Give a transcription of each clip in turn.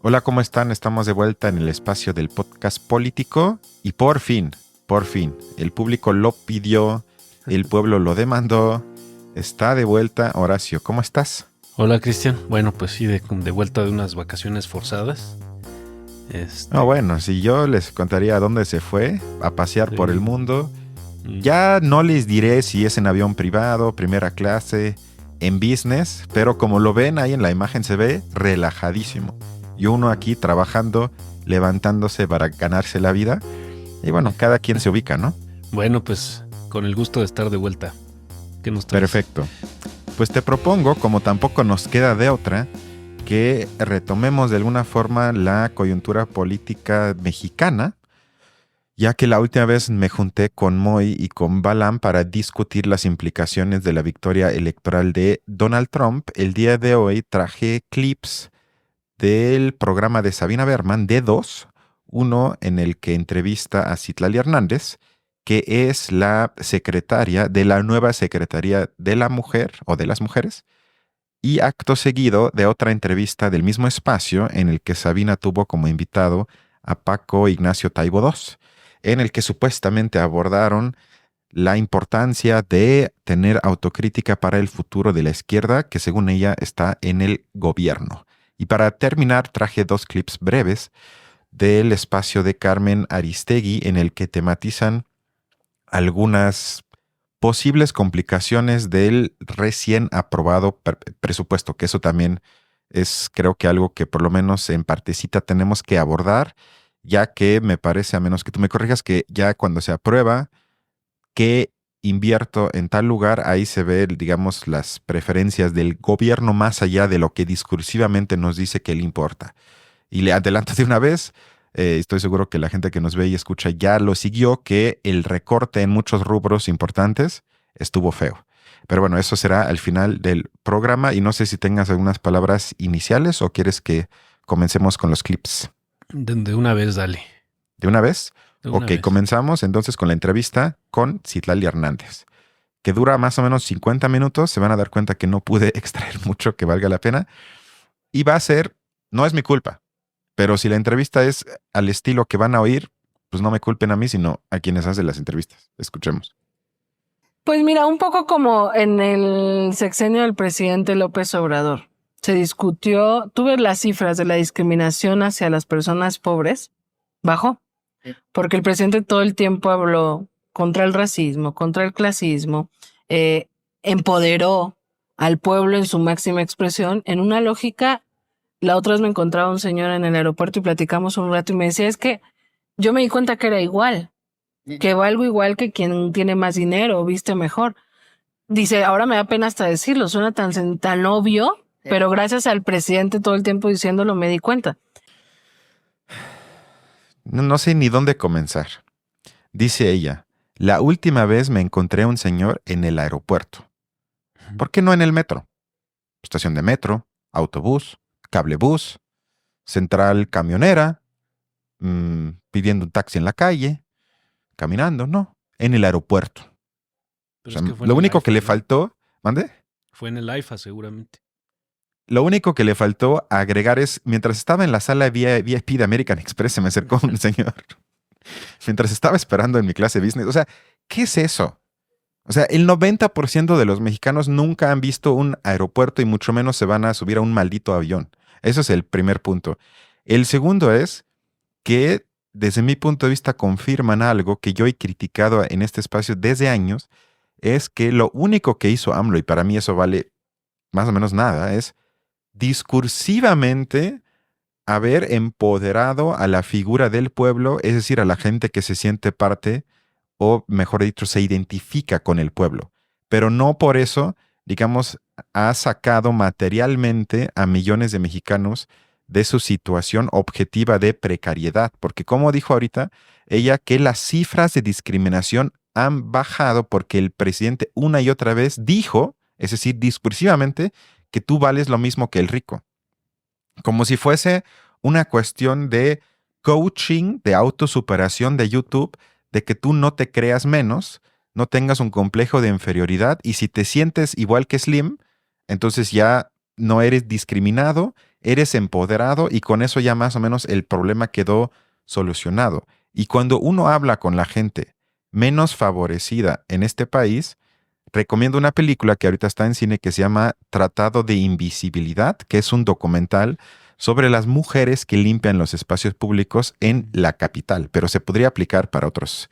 Hola, ¿cómo están? Estamos de vuelta en el espacio del podcast político y por fin, el público lo pidió, el pueblo lo demandó, está de vuelta. Horacio, ¿cómo estás? Hola, Cristian. Bueno, pues sí, de vuelta de unas vacaciones forzadas. No, bueno, si yo les contaría a dónde se fue, a pasear por el Sí. mundo, ya no les diré si es en avión privado, primera clase, en business, pero como lo ven ahí en la imagen se ve relajadísimo. Y uno aquí trabajando, levantándose para ganarse la vida. Y bueno, cada quien se ubica, ¿no? Bueno, pues con el gusto de estar de vuelta. ¿Qué nos traes? Perfecto. Pues te propongo, como tampoco nos queda de otra, que retomemos de alguna forma la coyuntura política mexicana, ya que la última vez me junté con Moy y con Balam para discutir las implicaciones de la victoria electoral de Donald Trump. El día de hoy traje clips del programa de Sabina Berman, de dos, uno en el que entrevista a Citlali Hernández, que es la secretaria de la nueva Secretaría de la Mujer o de las Mujeres, y acto seguido de otra entrevista del mismo espacio en el que Sabina tuvo como invitado a Paco Ignacio Taibo II, en el que supuestamente abordaron la importancia de tener autocrítica para el futuro de la izquierda, que según ella está en el gobierno. Y para terminar, traje dos clips breves del espacio de Carmen Aristegui en el que tematizan algunas posibles complicaciones del recién aprobado presupuesto, que eso también es creo que algo que por lo menos en partecita tenemos que abordar, ya que me parece, a menos que tú me corrijas, que ya cuando se aprueba que invierto en tal lugar, ahí se ve, digamos, las preferencias del gobierno más allá de lo que discursivamente nos dice que le importa. Y le adelanto de una vez, estoy seguro que la gente que nos ve y escucha ya lo siguió, que el recorte en muchos rubros importantes estuvo feo. Pero bueno, eso será al final del programa y no sé si tengas algunas palabras iniciales o quieres que comencemos con los clips. De una vez, dale. ¿De una vez? De una Ok, vez. comenzamos entonces con la entrevista con Citlali Hernández, que dura más o menos 50 minutos. Se van a dar cuenta que no pude extraer mucho que valga la pena. Y va a ser, no es mi culpa, pero si la entrevista es al estilo que van a oír, pues no me culpen a mí, sino a quienes hacen las entrevistas. Escuchemos. Pues mira, un poco como en el sexenio del presidente López Obrador. Se discutió, tuve las cifras de la discriminación hacia las personas pobres, bajó, porque el presidente todo el tiempo habló contra el racismo, contra el clasismo, empoderó al pueblo en su máxima expresión, en una lógica. La otra vez me encontraba un señor en el aeropuerto y platicamos un rato y me decía, es que yo me di cuenta que era igual, que valgo igual que quien tiene más dinero, viste mejor. Dice, ahora me da pena hasta decirlo, suena tan obvio, pero gracias al presidente todo el tiempo diciéndolo me di cuenta. No sé ni dónde comenzar. Dice ella, la última vez me encontré a un señor en el aeropuerto. ¿Por qué no en el metro? Estación de metro, autobús, cablebús, central camionera, pidiendo un taxi en la calle, caminando, no, en el aeropuerto. O Pero sea, es que fue en lo el único que AIFA, le ¿no? faltó, ¿mande? Fue en el AIFA, seguramente. Lo único que le faltó agregar es, mientras estaba en la sala VIP de American Express, se me acercó un señor. Mientras estaba esperando en mi clase de business. O sea, ¿qué es eso? O sea, el 90% de los mexicanos nunca han visto un aeropuerto y mucho menos se van a subir a un maldito avión. Eso es el primer punto. El segundo es que, desde mi punto de vista, confirman algo que yo he criticado en este espacio desde años, es que lo único que hizo AMLO, y para mí eso vale más o menos nada, es discursivamente haber empoderado a la figura del pueblo, es decir, a la gente que se siente parte o, mejor dicho, se identifica con el pueblo. Pero no por eso, digamos, ha sacado materialmente a millones de mexicanos de su situación objetiva de precariedad. Porque como dijo ahorita, ella que las cifras de discriminación han bajado porque el presidente una y otra vez dijo, es decir, discursivamente, que tú vales lo mismo que el rico. Como si fuese una cuestión de coaching, de autosuperación de YouTube, de que tú no te creas menos, no tengas un complejo de inferioridad y si te sientes igual que Slim, entonces ya no eres discriminado, eres empoderado y con eso ya más o menos el problema quedó solucionado. Y cuando uno habla con la gente menos favorecida en este país, recomiendo una película que ahorita está en cine que se llama Tratado de Invisibilidad, que es un documental sobre las mujeres que limpian los espacios públicos en la capital, pero se podría aplicar para otros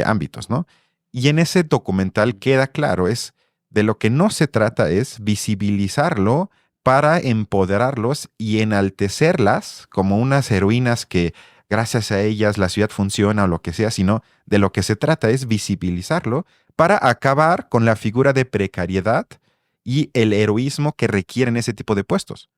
ámbitos, ¿no? Y en ese documental queda claro, es de lo que no se trata es visibilizarlo para empoderarlos y enaltecerlas como unas heroínas que gracias a ellas la ciudad funciona o lo que sea, sino de lo que se trata es visibilizarlo para acabar con la figura de precariedad y el heroísmo que requieren ese tipo de puestos.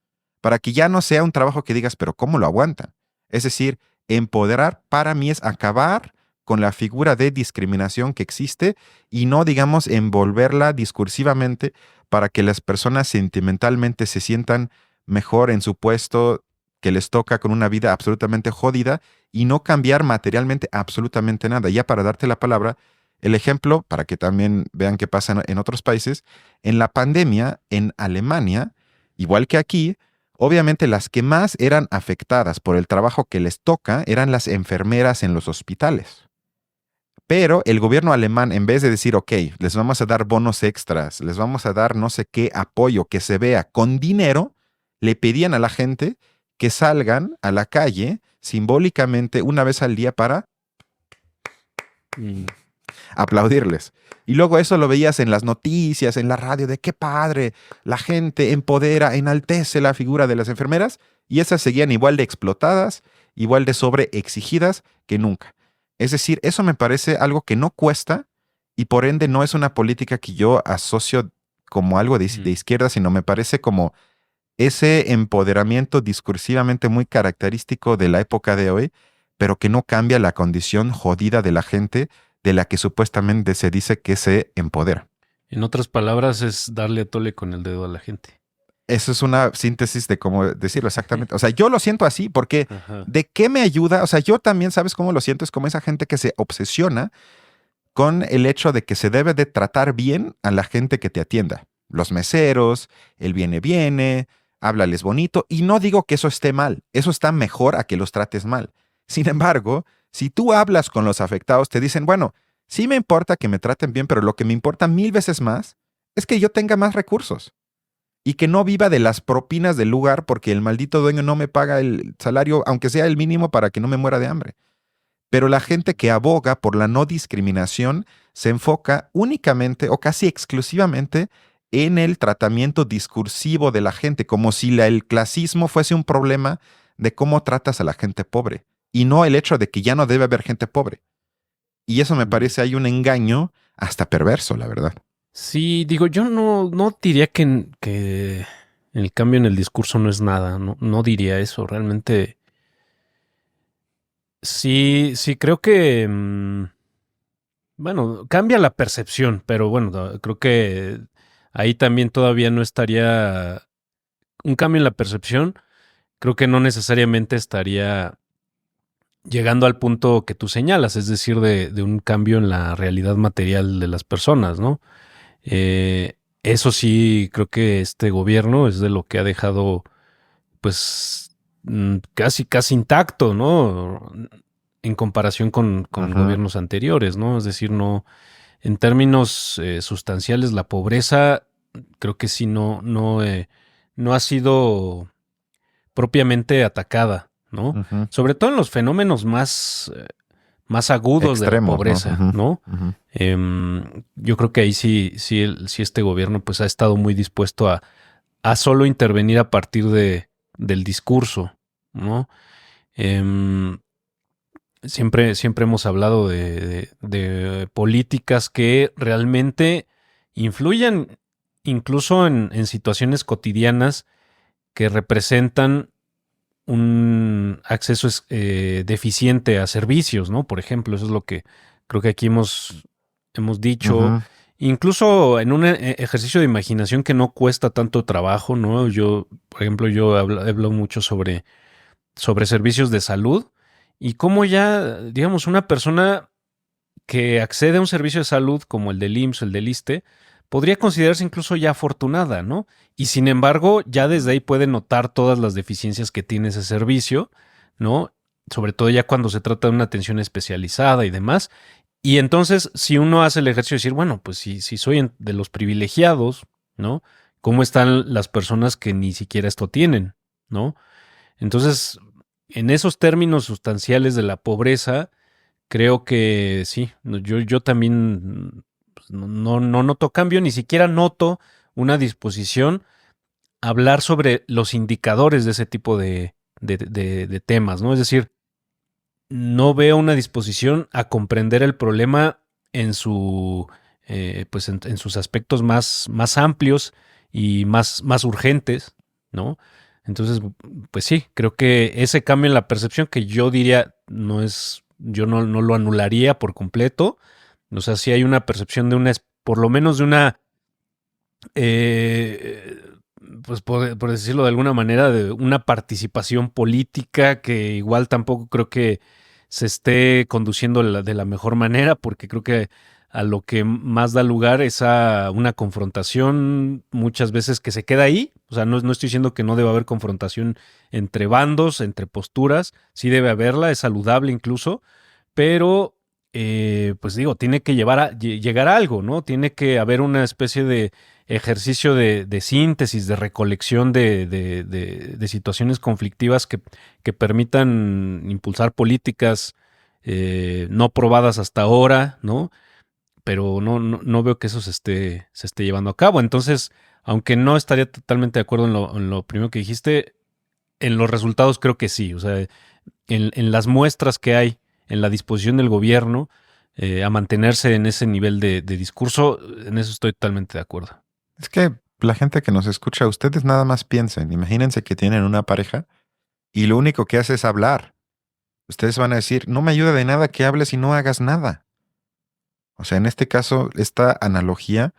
Para que ya no sea un trabajo que digas, pero ¿cómo lo aguantan? Es decir, empoderar para mí es acabar con la figura de discriminación que existe y no, digamos, envolverla discursivamente para que las personas sentimentalmente se sientan mejor en su puesto que les toca con una vida absolutamente jodida y no cambiar materialmente absolutamente nada. Ya para darte la palabra, el ejemplo, para que también vean qué pasa en otros países, en la pandemia, en Alemania, igual que aquí, obviamente las que más eran afectadas por el trabajo que les toca eran las enfermeras en los hospitales. Pero el gobierno alemán, en vez de decir, ok, les vamos a dar bonos extras, les vamos a dar no sé qué apoyo que se vea con dinero, le pedían a la gente que salgan a la calle simbólicamente una vez al día para aplaudirles. Y luego eso lo veías en las noticias, en la radio, de qué padre, la gente empodera, enaltece la figura de las enfermeras, y esas seguían igual de explotadas, igual de sobreexigidas que nunca. Es decir, eso me parece algo que no cuesta y por ende no es una política que yo asocio como algo de izquierda, sino me parece como ese empoderamiento discursivamente muy característico de la época de hoy, pero que no cambia la condición jodida de la gente de la que supuestamente se dice que se empodera. En otras palabras, es darle a tole con el dedo a la gente. Eso es una síntesis de cómo decirlo exactamente. O sea, yo lo siento así porque Ajá. ¿de qué me ayuda? O sea, yo también, ¿sabes cómo lo siento? Es como esa gente que se obsesiona con el hecho de que se debe de tratar bien a la gente que te atienda. Los meseros, el viene, háblales bonito. Y no digo que eso esté mal. Eso está mejor a que los trates mal. Sin embargo, si tú hablas con los afectados, te dicen, bueno, sí me importa que me traten bien, pero lo que me importa 1000 veces más es que yo tenga más recursos y que no viva de las propinas del lugar porque el maldito dueño no me paga el salario, aunque sea el mínimo, para que no me muera de hambre. Pero la gente que aboga por la no discriminación se enfoca únicamente o casi exclusivamente en el tratamiento discursivo de la gente, como si el clasismo fuese un problema de cómo tratas a la gente pobre y no el hecho de que ya no debe haber gente pobre. Y eso me parece hay un engaño hasta perverso, la verdad. Sí, digo, yo no diría que el cambio en el discurso no es nada, no diría eso, realmente. Sí, creo que, bueno, cambia la percepción, pero bueno, creo que ahí también todavía no estaría un cambio en la percepción, creo que no necesariamente estaría llegando al punto que tú señalas, es decir, de un cambio en la realidad material de las personas, ¿no? Eso sí, creo que este gobierno es de lo que ha dejado, pues, casi intacto, ¿no? En comparación con gobiernos anteriores, ¿no? Es decir, no, en términos sustanciales, la pobreza creo que sí no ha sido propiamente atacada, ¿no? Uh-huh. Sobre todo en los fenómenos más agudos de la pobreza, ¿no? Uh-huh. Yo creo que ahí sí este gobierno pues ha estado muy dispuesto a solo intervenir a partir del discurso, ¿no? Siempre hemos hablado de políticas que realmente influyen incluso en situaciones cotidianas que representan un acceso deficiente a servicios, ¿no? Por ejemplo, eso es lo que creo que aquí hemos dicho. Uh-huh. Incluso en un ejercicio de imaginación que no cuesta tanto trabajo, ¿no? Yo, por ejemplo, hablo mucho sobre servicios de salud y cómo ya, digamos, una persona que accede a un servicio de salud como el del IMSS o el del ISSSTE, podría considerarse incluso ya afortunada, ¿no? Y sin embargo, ya desde ahí puede notar todas las deficiencias que tiene ese servicio, ¿no? Sobre todo ya cuando se trata de una atención especializada y demás. Y entonces, si uno hace el ejercicio de decir, bueno, pues si soy de los privilegiados, ¿no? ¿Cómo están las personas que ni siquiera esto tienen, ¿no? Entonces, en esos términos sustanciales de la pobreza, creo que sí, yo también pues, no noto cambio, ni siquiera noto una disposición a hablar sobre los indicadores de ese tipo de temas, ¿no? Es decir, no veo una disposición a comprender el problema en pues en sus aspectos más amplios y más urgentes, ¿no? Entonces, pues sí, creo que ese cambio en la percepción que yo diría yo no lo anularía por completo. O sea, sí hay una percepción por lo menos de una, eh, pues por decirlo de alguna manera, de una participación política que igual tampoco creo que se esté conduciendo de la mejor manera, porque creo que a lo que más da lugar es a una confrontación muchas veces que se queda ahí. O sea, no estoy diciendo que no deba haber confrontación entre bandos, entre posturas, sí debe haberla, es saludable incluso, pero pues digo, tiene que llegar a algo, ¿no? Tiene que haber una especie de ejercicio de síntesis, de recolección de situaciones conflictivas que permitan impulsar políticas no probadas hasta ahora, ¿no? Pero no veo que eso se esté llevando a cabo. Entonces, aunque no estaría totalmente de acuerdo en lo primero que dijiste, en los resultados creo que sí. O sea, en las muestras que hay, en la disposición del gobierno a mantenerse en ese nivel de discurso, en eso estoy totalmente de acuerdo. Es que la gente que nos escucha, ustedes nada más piensen, imagínense que tienen una pareja y lo único que hace es hablar. Ustedes van a decir, no me ayuda de nada que hables y no hagas nada. O sea, en este caso, esta analogía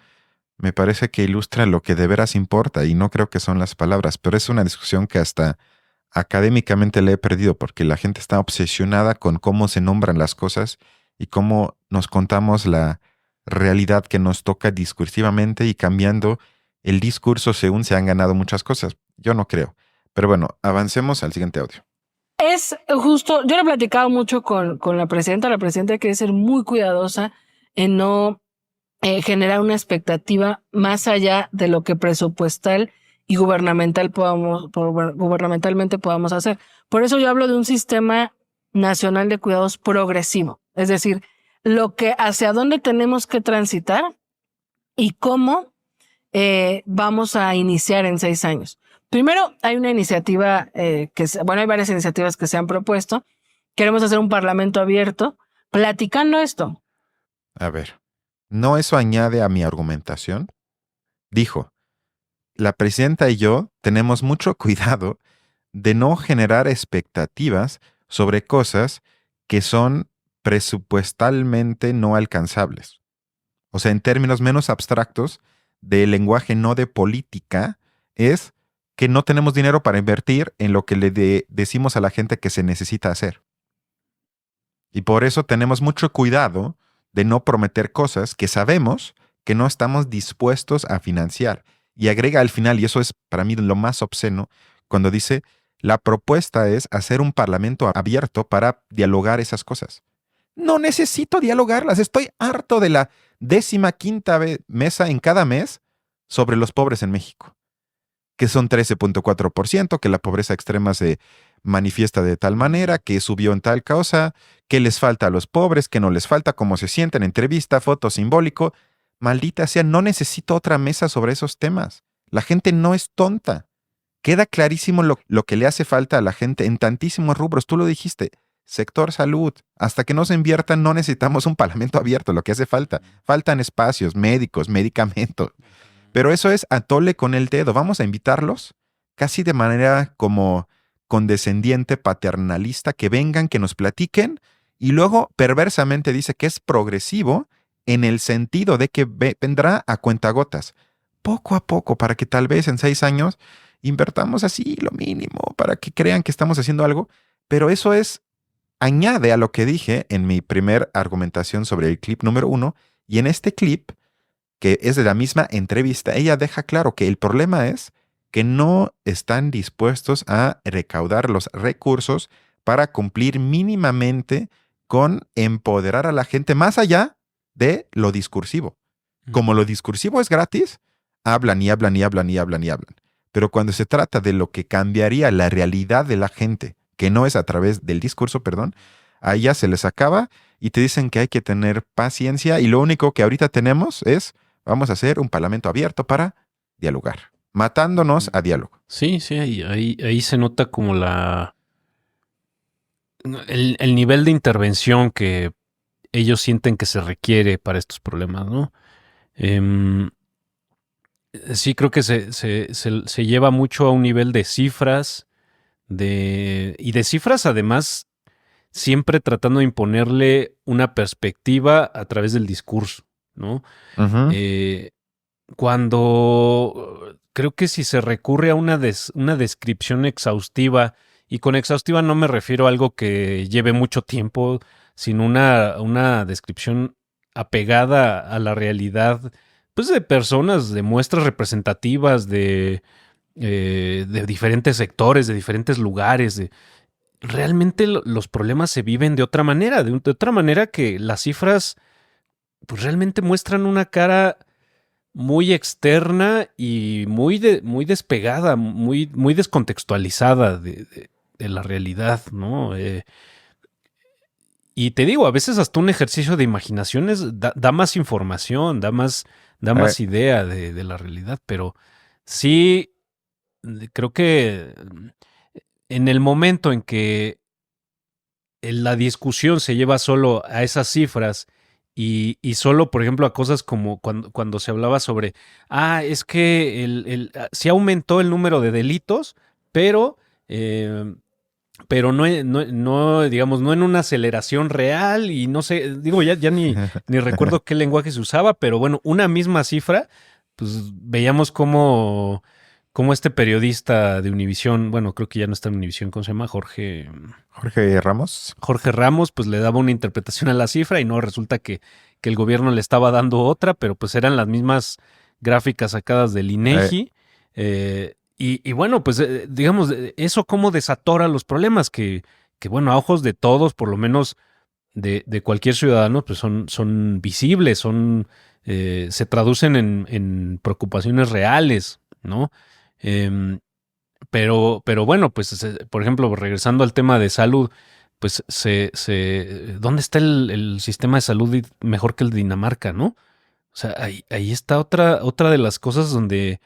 me parece que ilustra lo que de veras importa y no creo que son las palabras, pero es una discusión que hasta académicamente le he perdido porque la gente está obsesionada con cómo se nombran las cosas y cómo nos contamos la realidad que nos toca discursivamente y cambiando el discurso según se han ganado muchas cosas. Yo no creo. Pero bueno, avancemos al siguiente audio. Es justo, yo lo he platicado mucho con la presidenta quiere ser muy cuidadosa en no generar una expectativa más allá de lo que presupuestal y gubernamentalmente podamos hacer. Por eso yo hablo de un sistema nacional de cuidados progresivo, es decir, hacia dónde tenemos que transitar y cómo vamos a iniciar en 6 años. Primero, hay una iniciativa hay varias iniciativas que se han propuesto. Queremos hacer un parlamento abierto platicando esto. A ver, ¿no eso añade a mi argumentación? Dijo, la presidenta y yo tenemos mucho cuidado de no generar expectativas sobre cosas que son presupuestalmente no alcanzables. O sea, en términos menos abstractos, del lenguaje no de política, es que no tenemos dinero para invertir en lo que le decimos a la gente que se necesita hacer. Y por eso tenemos mucho cuidado de no prometer cosas que sabemos que no estamos dispuestos a financiar. Y agrega al final, y eso es para mí lo más obsceno, cuando dice, la propuesta es hacer un parlamento abierto para dialogar esas cosas. No necesito dialogarlas, estoy harto de la 15ª mesa en cada mes sobre los pobres en México, que son 13.4%, que la pobreza extrema se manifiesta de tal manera, que subió en tal causa, que les falta a los pobres, que no les falta, cómo se sienten, entrevista, foto simbólico. Maldita sea, no necesito otra mesa sobre esos temas. La gente no es tonta. Queda clarísimo lo que le hace falta a la gente en tantísimos rubros. Tú lo dijiste, sector salud. Hasta que no se inviertan, no necesitamos un parlamento abierto. Lo que hace falta. Faltan espacios, médicos, medicamentos. Pero eso es atole con el dedo. Vamos a invitarlos casi de manera como condescendiente, paternalista, que vengan, que nos platiquen y luego perversamente dice que es progresivo en el sentido de que vendrá a cuentagotas, poco a poco, para que tal vez en 6 años invertamos así lo mínimo, para que crean que estamos haciendo algo, pero eso añade a lo que dije en mi primer argumentación sobre el clip número 1, y en este clip que es de la misma entrevista, ella deja claro que el problema es que no están dispuestos a recaudar los recursos para cumplir mínimamente con empoderar a la gente más allá de lo discursivo. Como lo discursivo es gratis, hablan y hablan y hablan y hablan y hablan. Pero cuando se trata de lo que cambiaría la realidad de la gente, que no es a través del discurso, perdón, a ella se les acaba y te dicen que hay que tener paciencia y lo único que ahorita tenemos es, vamos a hacer un parlamento abierto para dialogar, matándonos a diálogo. Sí, ahí se nota como el nivel de intervención que ellos sienten que se requiere para estos problemas, ¿no? Sí, creo que se lleva mucho a un nivel de cifras, y de cifras además siempre tratando de imponerle una perspectiva a través del discurso, ¿no? Ujú. Cuando creo que si se recurre a una descripción exhaustiva, y con exhaustiva no me refiero a algo que lleve mucho tiempo, sino una descripción apegada a la realidad, pues de personas, de muestras representativas, de diferentes sectores, de diferentes lugares, realmente los problemas se viven de otra manera, de otra manera que las cifras pues realmente muestran una cara muy externa y muy despegada, muy descontextualizada de la realidad, ¿no? Y te digo, a veces hasta un ejercicio de imaginación da más información, da más idea de la realidad, pero sí, creo que en el momento en que la discusión se lleva solo a esas cifras y solo, por ejemplo, a cosas como cuando se hablaba sobre, es que sí aumentó el número de delitos, pero, digamos, no en una aceleración real y no sé, digo, ya ni recuerdo qué lenguaje se usaba, pero bueno, una misma cifra, pues veíamos cómo este periodista de Univisión, bueno, creo que ya no está en Univisión, ¿cómo se llama? Jorge Ramos. Ramos, pues le daba una interpretación a la cifra y no resulta que el gobierno le estaba dando otra, pero pues eran las mismas gráficas sacadas del INEGI. Y bueno, pues digamos, eso cómo desatora los problemas que bueno, a ojos de todos, por lo menos de cualquier ciudadano, pues son visibles, se traducen en preocupaciones reales, ¿no? Pero bueno, pues, por ejemplo, regresando al tema de salud, pues ¿dónde está el sistema de salud mejor que el de Dinamarca, no? O sea, ahí está otra de las cosas donde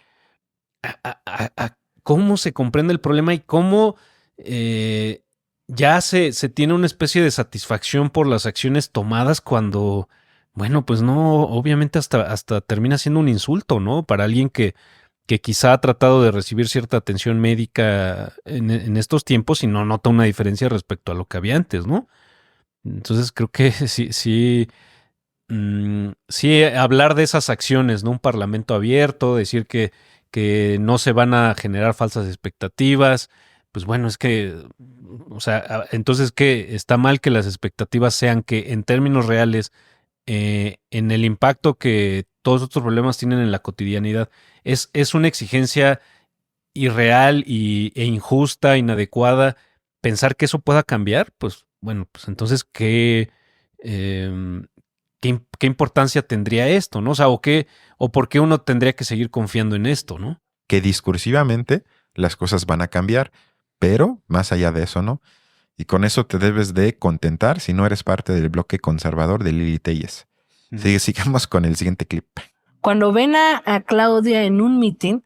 cómo se comprende el problema y cómo ya se tiene una especie de satisfacción por las acciones tomadas cuando, bueno, pues no, obviamente hasta termina siendo un insulto, ¿no? Para alguien que quizá ha tratado de recibir cierta atención médica en estos tiempos y no nota una diferencia respecto a lo que había antes, ¿no? Entonces creo que sí hablar de esas acciones, ¿no? Un parlamento abierto, decir que no se van a generar falsas expectativas, pues bueno, es que, o sea, entonces que está mal que las expectativas sean que en términos reales, en el impacto que todos estos problemas tienen en la cotidianidad, es una exigencia irreal e injusta, inadecuada, pensar que eso pueda cambiar, pues bueno, pues entonces ¿qué importancia tendría esto, ¿no? O sea, o por qué uno tendría que seguir confiando en esto, ¿no? Que discursivamente las cosas van a cambiar, pero más allá de eso, ¿no? Y con eso te debes de contentar si no eres parte del bloque conservador de Lili Telles. Sigamos con el siguiente clip. Cuando ven a Claudia en un meeting,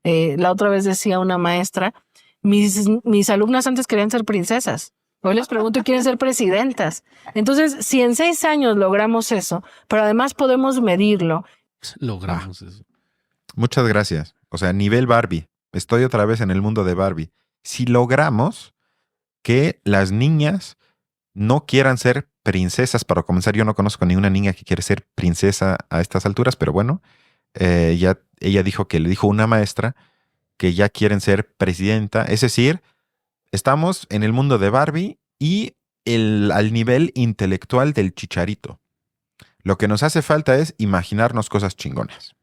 la otra vez decía una maestra, mis alumnas antes querían ser princesas. Hoy les pregunto y quieren ser presidentas. Entonces, si en 6 años logramos eso, pero además podemos medirlo. Logramos eso. Muchas gracias. O sea, nivel Barbie. Estoy otra vez en el mundo de Barbie. Si logramos que las niñas no quieran ser princesas, para comenzar, yo no conozco ninguna niña que quiere ser princesa a estas alturas, pero bueno, ella dijo que le dijo una maestra que ya quieren ser presidenta. Es decir, estamos en el mundo de Barbie y al nivel intelectual del Chicharito. Lo que nos hace falta es imaginarnos cosas chingonas.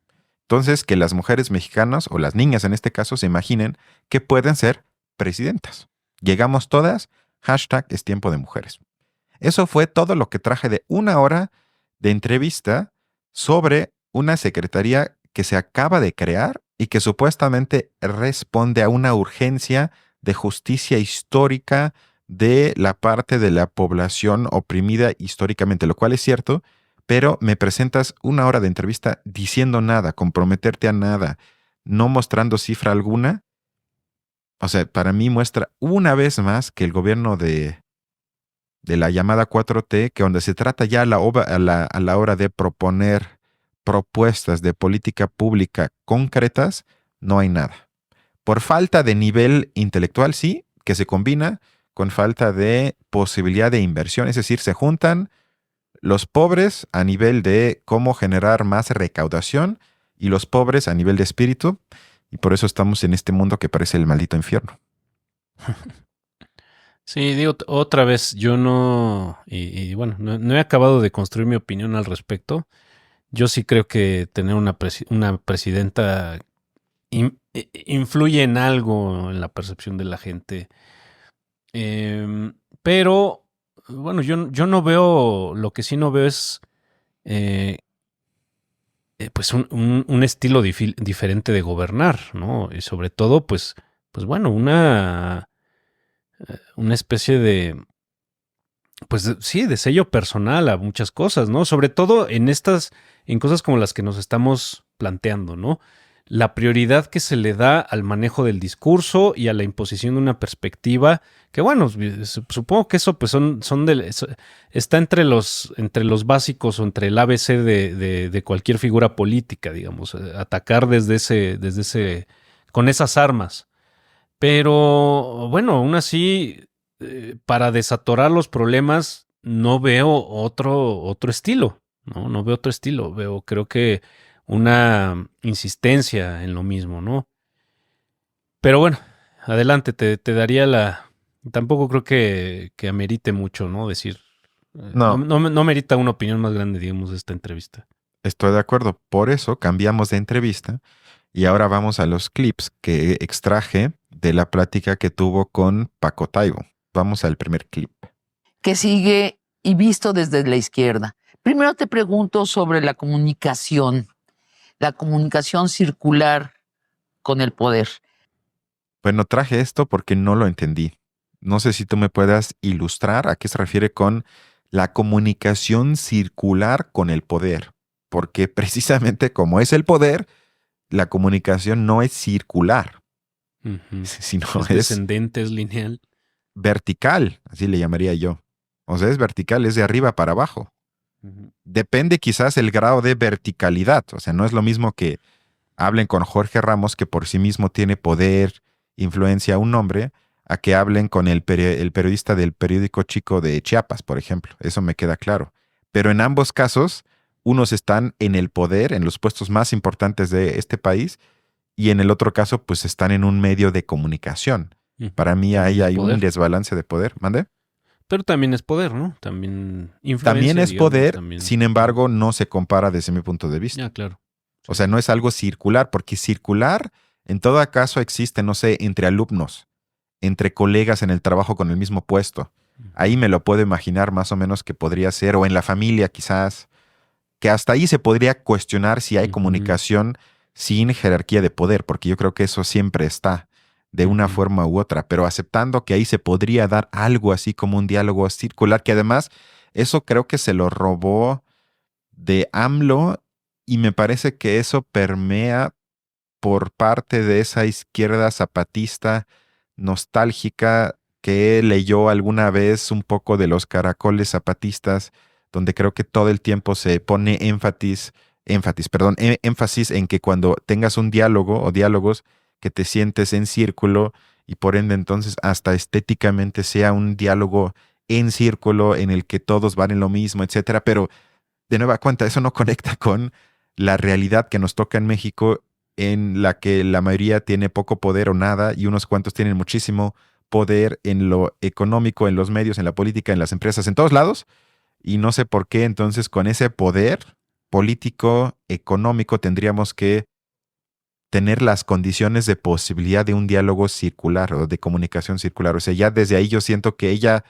Entonces, que las mujeres mexicanas, o las niñas en este caso, se imaginen que pueden ser presidentas. Llegamos todas, hashtag es tiempo de mujeres. Eso fue todo lo que traje de 1 hora de entrevista sobre una secretaría que se acaba de crear y que supuestamente responde a una urgencia de justicia histórica de la parte de la población oprimida históricamente, lo cual es cierto, pero me presentas 1 hora de entrevista diciendo nada, comprometerte a nada, no mostrando cifra alguna. O sea, para mí muestra una vez más que el gobierno de la llamada 4T, que donde se trata ya a la hora de proponer propuestas de política pública concretas, no hay nada. Por falta de nivel intelectual, sí, que se combina con falta de posibilidad de inversión, es decir, se juntan los pobres a nivel de cómo generar más recaudación y los pobres a nivel de espíritu, y por eso estamos en este mundo que parece el maldito infierno. Sí, digo, otra vez, yo no, y bueno, no he acabado de construir mi opinión al respecto. Yo sí creo que tener una presidenta influye en algo en la percepción de la gente. Pero, bueno, yo no veo, lo que sí no veo es pues un estilo diferente de gobernar, ¿no? Y sobre todo, pues bueno, una especie de, pues sí, de sello personal a muchas cosas, ¿no? Sobre todo en cosas como las que nos estamos planteando, ¿no? La prioridad que se le da al manejo del discurso y a la imposición de una perspectiva que, bueno, supongo que eso pues está entre los básicos o entre el ABC de cualquier figura política, digamos, atacar con esas armas. Pero, bueno, aún así, para desatorar los problemas, no veo otro estilo, ¿no? No veo otro estilo. Creo que una insistencia en lo mismo, ¿no? Pero bueno, adelante, te daría tampoco creo que amerite mucho, ¿no? Decir, No, no merita una opinión más grande, digamos, de esta entrevista. estoy de acuerdo. Por eso cambiamos de entrevista y ahora vamos a los clips que extraje de la plática que tuvo con Paco Taibo. Vamos al primer clip. Que sigue y visto desde la izquierda. Primero te pregunto sobre la comunicación circular con el poder. Bueno, traje esto porque no lo entendí. No sé si tú me puedas ilustrar a qué se refiere con la comunicación circular con el poder. Porque precisamente como es el poder, la comunicación no es circular, sino es descendente, es lineal. Vertical, así le llamaría yo. O sea, es vertical, es de arriba para abajo. Depende quizás el grado de verticalidad. O sea, no es lo mismo que hablen con Jorge Ramos, que por sí mismo tiene poder, influencia, un nombre, a que hablen con el periodista del periódico Chico de Chiapas, por ejemplo. Eso me queda claro. Pero en ambos casos, unos están en el poder, en los puestos más importantes de este país, y en el otro caso, pues están en un medio de comunicación. Para mí ahí hay un desbalance de poder. ¿Mande? Pero también es poder, ¿no? También influencia. También es digamos, poder, también. sin embargo, no se compara desde mi punto de vista. Ya, claro. O sea, no es algo circular, porque circular, en todo caso, existe, no sé, entre alumnos, entre colegas en el trabajo con el mismo puesto. Ahí me lo puedo imaginar más o menos que podría ser, o en la familia quizás, que hasta ahí se podría cuestionar si hay comunicación sin jerarquía de poder, porque yo creo que eso siempre está, de una forma u otra, pero aceptando que ahí se podría dar algo así como un diálogo circular, que además eso creo que se lo robó de AMLO y me parece que eso permea por parte de esa izquierda zapatista nostálgica que leyó alguna vez un poco de los caracoles zapatistas, donde creo que todo el tiempo se pone énfasis en que cuando tengas un diálogo o diálogos, que te sientes en círculo y por ende entonces hasta estéticamente sea un diálogo en círculo en el que todos van en lo mismo, etcétera. Pero de nueva cuenta, eso no conecta con la realidad que nos toca en México, en la que la mayoría tiene poco poder o nada y unos cuantos tienen muchísimo poder en lo económico, en los medios, en la política, en las empresas, en todos lados. y no sé por qué entonces con ese poder político, económico, tendríamos que tener las condiciones de posibilidad de un diálogo circular o de comunicación circular. O sea, ya desde ahí yo siento que ella,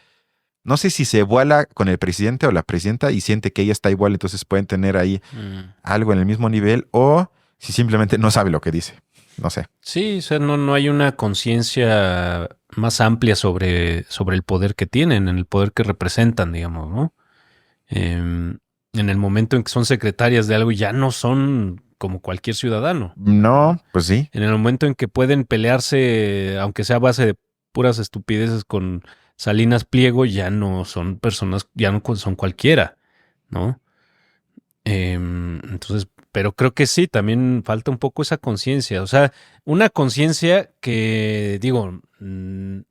no sé si se vuela con el presidente o la presidenta y siente que ella está igual, entonces pueden tener ahí algo en el mismo nivel, o si simplemente no sabe lo que dice. No sé. Sí, o sea, no hay una conciencia más amplia sobre el poder que tienen, en el poder que representan, digamos, ¿no? En el momento en que son secretarias de algo ya no son como cualquier ciudadano. No, pues sí. En el momento en que pueden pelearse, aunque sea a base de puras estupideces con Salinas Pliego, ya no son personas, ya no son cualquiera, ¿no? Entonces, pero creo que sí, también falta un poco esa conciencia. O sea, una conciencia que, digo, no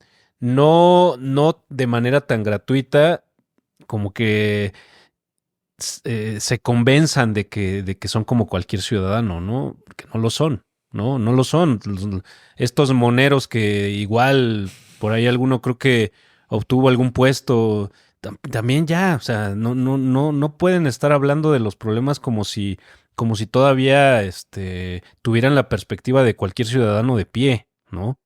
de manera tan gratuita como que se convenzan de que son como cualquier ciudadano, ¿no? Que no lo son, ¿no? No lo son. Estos moneros que igual por ahí alguno creo que obtuvo algún puesto, también ya, o sea, no pueden estar hablando de los problemas como si todavía tuvieran la perspectiva de cualquier ciudadano de pie, ¿no?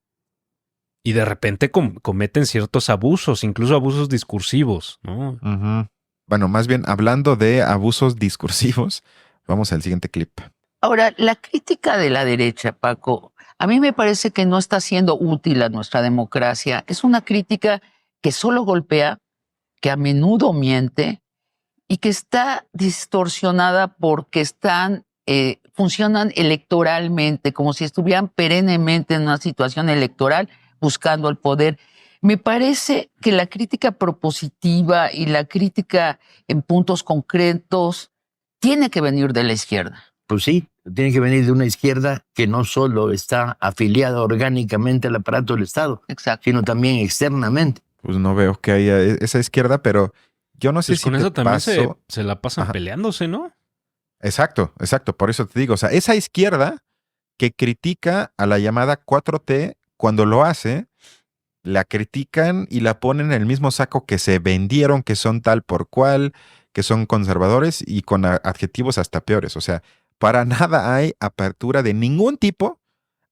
Y de repente cometen ciertos abusos, incluso abusos discursivos, ¿no? Ujú. Bueno, más bien hablando de abusos discursivos, vamos al siguiente clip. Ahora, la crítica de la derecha, Paco, a mí me parece que no está siendo útil a nuestra democracia. Es una crítica que solo golpea, que a menudo miente y que está distorsionada porque funcionan electoralmente, como si estuvieran perennemente en una situación electoral buscando el poder. Me parece que la crítica propositiva y la crítica en puntos concretos tiene que venir de la izquierda. Pues sí, tiene que venir de una izquierda que no solo está afiliada orgánicamente al aparato del Estado, Exacto. sino también externamente. Pues no veo que haya esa izquierda, pero yo no sé Pues si con te eso también paso. se la pasan Ajá. peleándose, ¿no? Exacto, por eso te digo, o sea, esa izquierda que critica a la llamada 4T, cuando lo hace, la critican y la ponen en el mismo saco que se vendieron, que son tal por cual, que son conservadores y con adjetivos hasta peores. O sea, para nada hay apertura de ningún tipo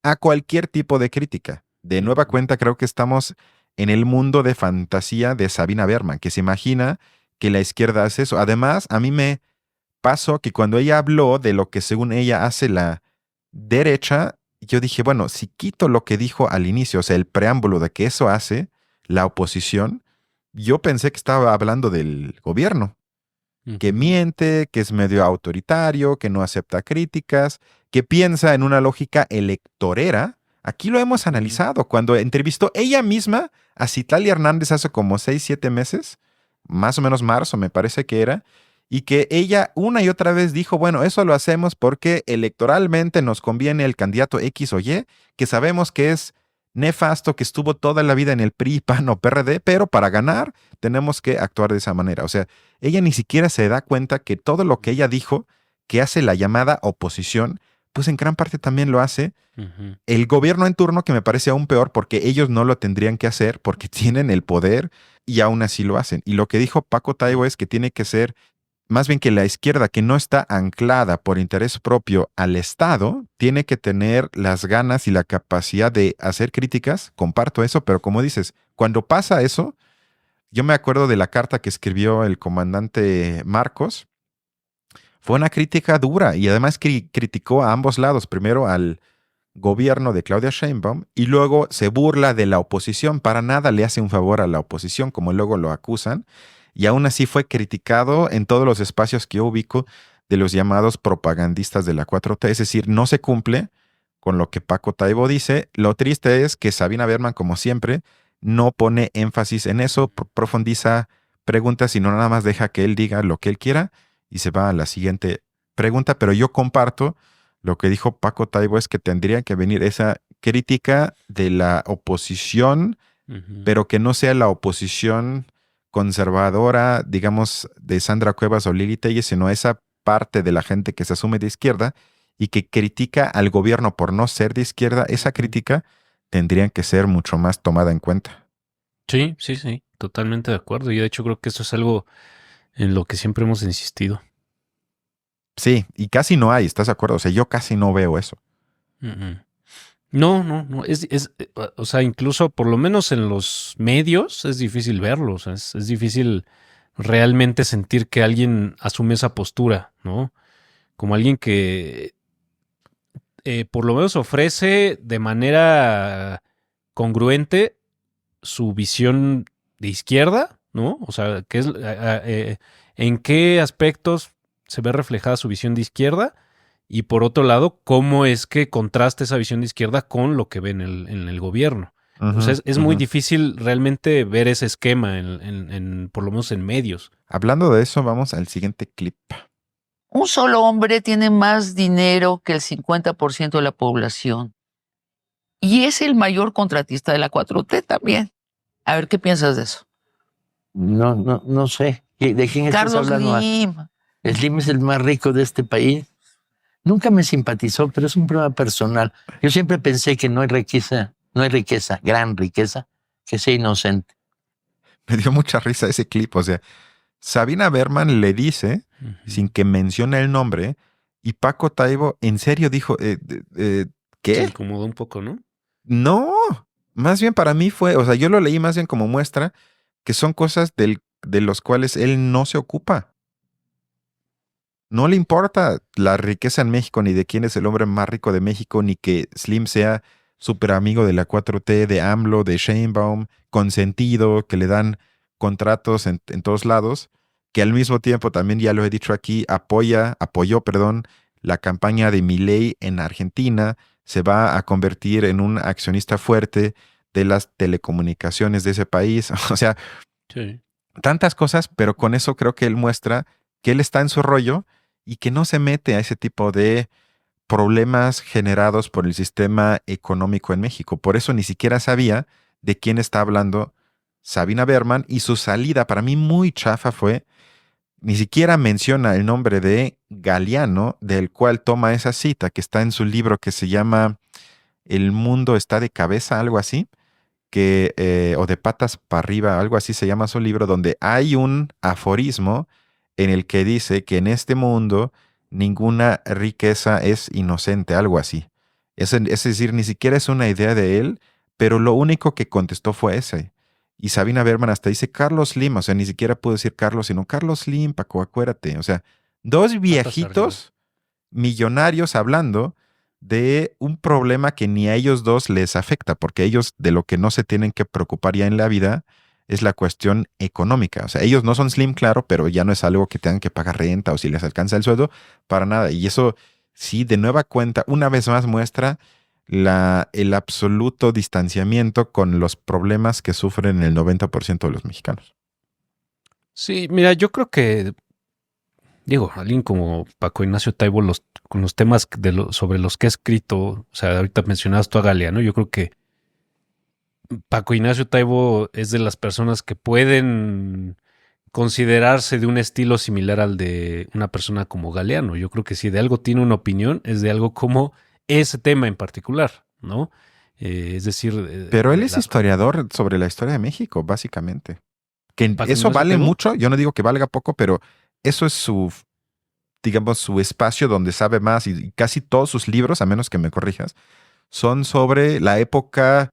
a cualquier tipo de crítica. De nueva cuenta, creo que estamos en el mundo de fantasía de Sabina Berman, que se imagina que la izquierda hace eso. Además, a mí me pasó que cuando ella habló de lo que según ella hace la derecha, yo dije, bueno, si quito lo que dijo al inicio, o sea, el preámbulo de que eso hace la oposición, yo pensé que estaba hablando del gobierno, que miente, que es medio autoritario, que no acepta críticas, que piensa en una lógica electorera. Aquí lo hemos analizado cuando entrevistó ella misma a Citlali Hernández hace como 6, 7 meses, más o menos marzo me parece que era, y que ella una y otra vez dijo, bueno, eso lo hacemos porque electoralmente nos conviene el candidato X o Y, que sabemos que es nefasto, que estuvo toda la vida en el PRI, PAN o PRD, pero para ganar tenemos que actuar de esa manera. O sea, ella ni siquiera se da cuenta que todo lo que ella dijo, que hace la llamada oposición, pues en gran parte también lo hace el gobierno en turno, que me parece aún peor porque ellos no lo tendrían que hacer porque tienen el poder y aún así lo hacen. Y lo que dijo Paco Taibo es que tiene que ser más bien que la izquierda que no está anclada por interés propio al Estado, tiene que tener las ganas y la capacidad de hacer críticas. Comparto eso, pero como dices, cuando pasa eso, yo me acuerdo de la carta que escribió el comandante Marcos. Fue una crítica dura y además criticó a ambos lados. Primero al gobierno de Claudia Sheinbaum y luego se burla de la oposición. Para nada le hace un favor a la oposición, como luego lo acusan. Y aún así fue criticado en todos los espacios que yo ubico de los llamados propagandistas de la 4T. Es decir, no se cumple con lo que Paco Taibo dice. Lo triste es que Sabina Berman, como siempre, no pone énfasis en eso, profundiza preguntas, sino nada más deja que él diga lo que él quiera y se va a la siguiente pregunta. Pero yo comparto lo que dijo Paco Taibo, es que tendría que venir esa crítica de la oposición, pero que no sea la oposición conservadora, digamos, de Sandra Cuevas o Lili Telles, sino esa parte de la gente que se asume de izquierda y que critica al gobierno por no ser de izquierda. Esa crítica tendría que ser mucho más tomada en cuenta. Sí, totalmente de acuerdo. Y de hecho creo que eso es algo en lo que siempre hemos insistido. Sí, y casi no hay, ¿estás de acuerdo? O sea, yo casi no veo eso. No. O sea, incluso por lo menos en los medios es difícil verlo. O sea, es difícil realmente sentir que alguien asume esa postura, ¿no? Como alguien que por lo menos ofrece de manera congruente su visión de izquierda, ¿no? O sea, en qué aspectos se ve reflejada su visión de izquierda y por otro lado, cómo es que contrasta esa visión de izquierda con lo que ve en el gobierno. O sea, es muy difícil realmente ver ese esquema por lo menos en medios. Hablando de eso, vamos al siguiente clip. Un solo hombre tiene más dinero que el 50% de la población. Y es el mayor contratista de la 4T también. A ver, ¿qué piensas de eso? No sé. ¿De quién estás Carlos hablando? Slim. Slim es el más rico de este país. Nunca me simpatizó, pero es un problema personal. Yo siempre pensé que no hay riqueza, gran riqueza, que sea inocente. Me dio mucha risa ese clip. O sea, Sabina Berman le dice, sin que mencione el nombre, y Paco Taibo en serio dijo, Se ¿qué? incomodó un poco, ¿no? No, más bien para mí fue, o sea, yo lo leí más bien como muestra que son cosas de los cuales él no se ocupa. No le importa la riqueza en México, ni de quién es el hombre más rico de México, ni que Slim sea súper amigo de la 4T, de AMLO, de Sheinbaum, consentido, que le dan contratos en todos lados, que al mismo tiempo, también ya lo he dicho aquí, apoyó, la campaña de Milei en Argentina, se va a convertir en un accionista fuerte de las telecomunicaciones de ese país. O sea, Sí. tantas cosas, pero con eso creo que él muestra que él está en su rollo y que no se mete a ese tipo de problemas generados por el sistema económico en México. Por eso ni siquiera sabía de quién está hablando Sabina Berman, y su salida para mí muy chafa fue, ni siquiera menciona el nombre de Galeano, del cual toma esa cita que está en su libro que se llama El mundo está de cabeza, algo así, o de patas para arriba, algo así se llama su libro, donde hay un aforismo en el que dice que en este mundo ninguna riqueza es inocente, algo así. Es decir, ni siquiera es una idea de él, pero lo único que contestó fue ese. Y Sabina Berman hasta dice Carlos Slim, o sea, ni siquiera pudo decir Carlos, sino Carlos Slim, Paco, acuérdate. O sea, dos viejitos millonarios hablando de un problema que ni a ellos dos les afecta, porque ellos de lo que no se tienen que preocupar ya en la vida es la cuestión económica. O sea, ellos no son Slim, claro, pero ya no es algo que tengan que pagar renta o si les alcanza el sueldo, para nada. Y eso sí, de nueva cuenta, una vez más muestra el absoluto distanciamiento con los problemas que sufren el 90% de los mexicanos. Sí, mira, yo creo que, digo, alguien como Paco Ignacio Taibo, con los temas sobre los que ha escrito, o sea, ahorita mencionabas tú a Galeano, yo creo que Paco Ignacio Taibo es de las personas que pueden considerarse de un estilo similar al de una persona como Galeano. Yo creo que si de algo tiene una opinión, es de algo como ese tema en particular, ¿no? Es decir... Pero él es historiador sobre la historia de México, básicamente. Que Paco eso Ignacio vale Taibo. mucho, yo no digo que valga poco, pero eso es su, digamos, su espacio donde sabe más, y casi todos sus libros, a menos que me corrijas, son sobre la época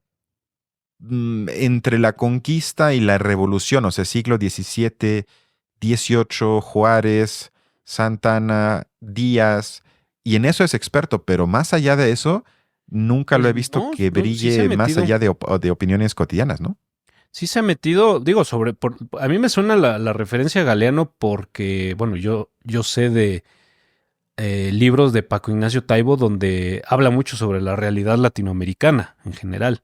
entre la conquista y la revolución, o sea, siglo XVII, XVIII, Juárez, Santana, Díaz, y en eso es experto, pero más allá de eso, nunca lo he visto No, que no, sí se ha brille más metido. allá de opiniones cotidianas, ¿no? Sí se ha metido, digo, a mí me suena la referencia a Galeano porque, bueno, yo sé de libros de Paco Ignacio Taibo donde habla mucho sobre la realidad latinoamericana en general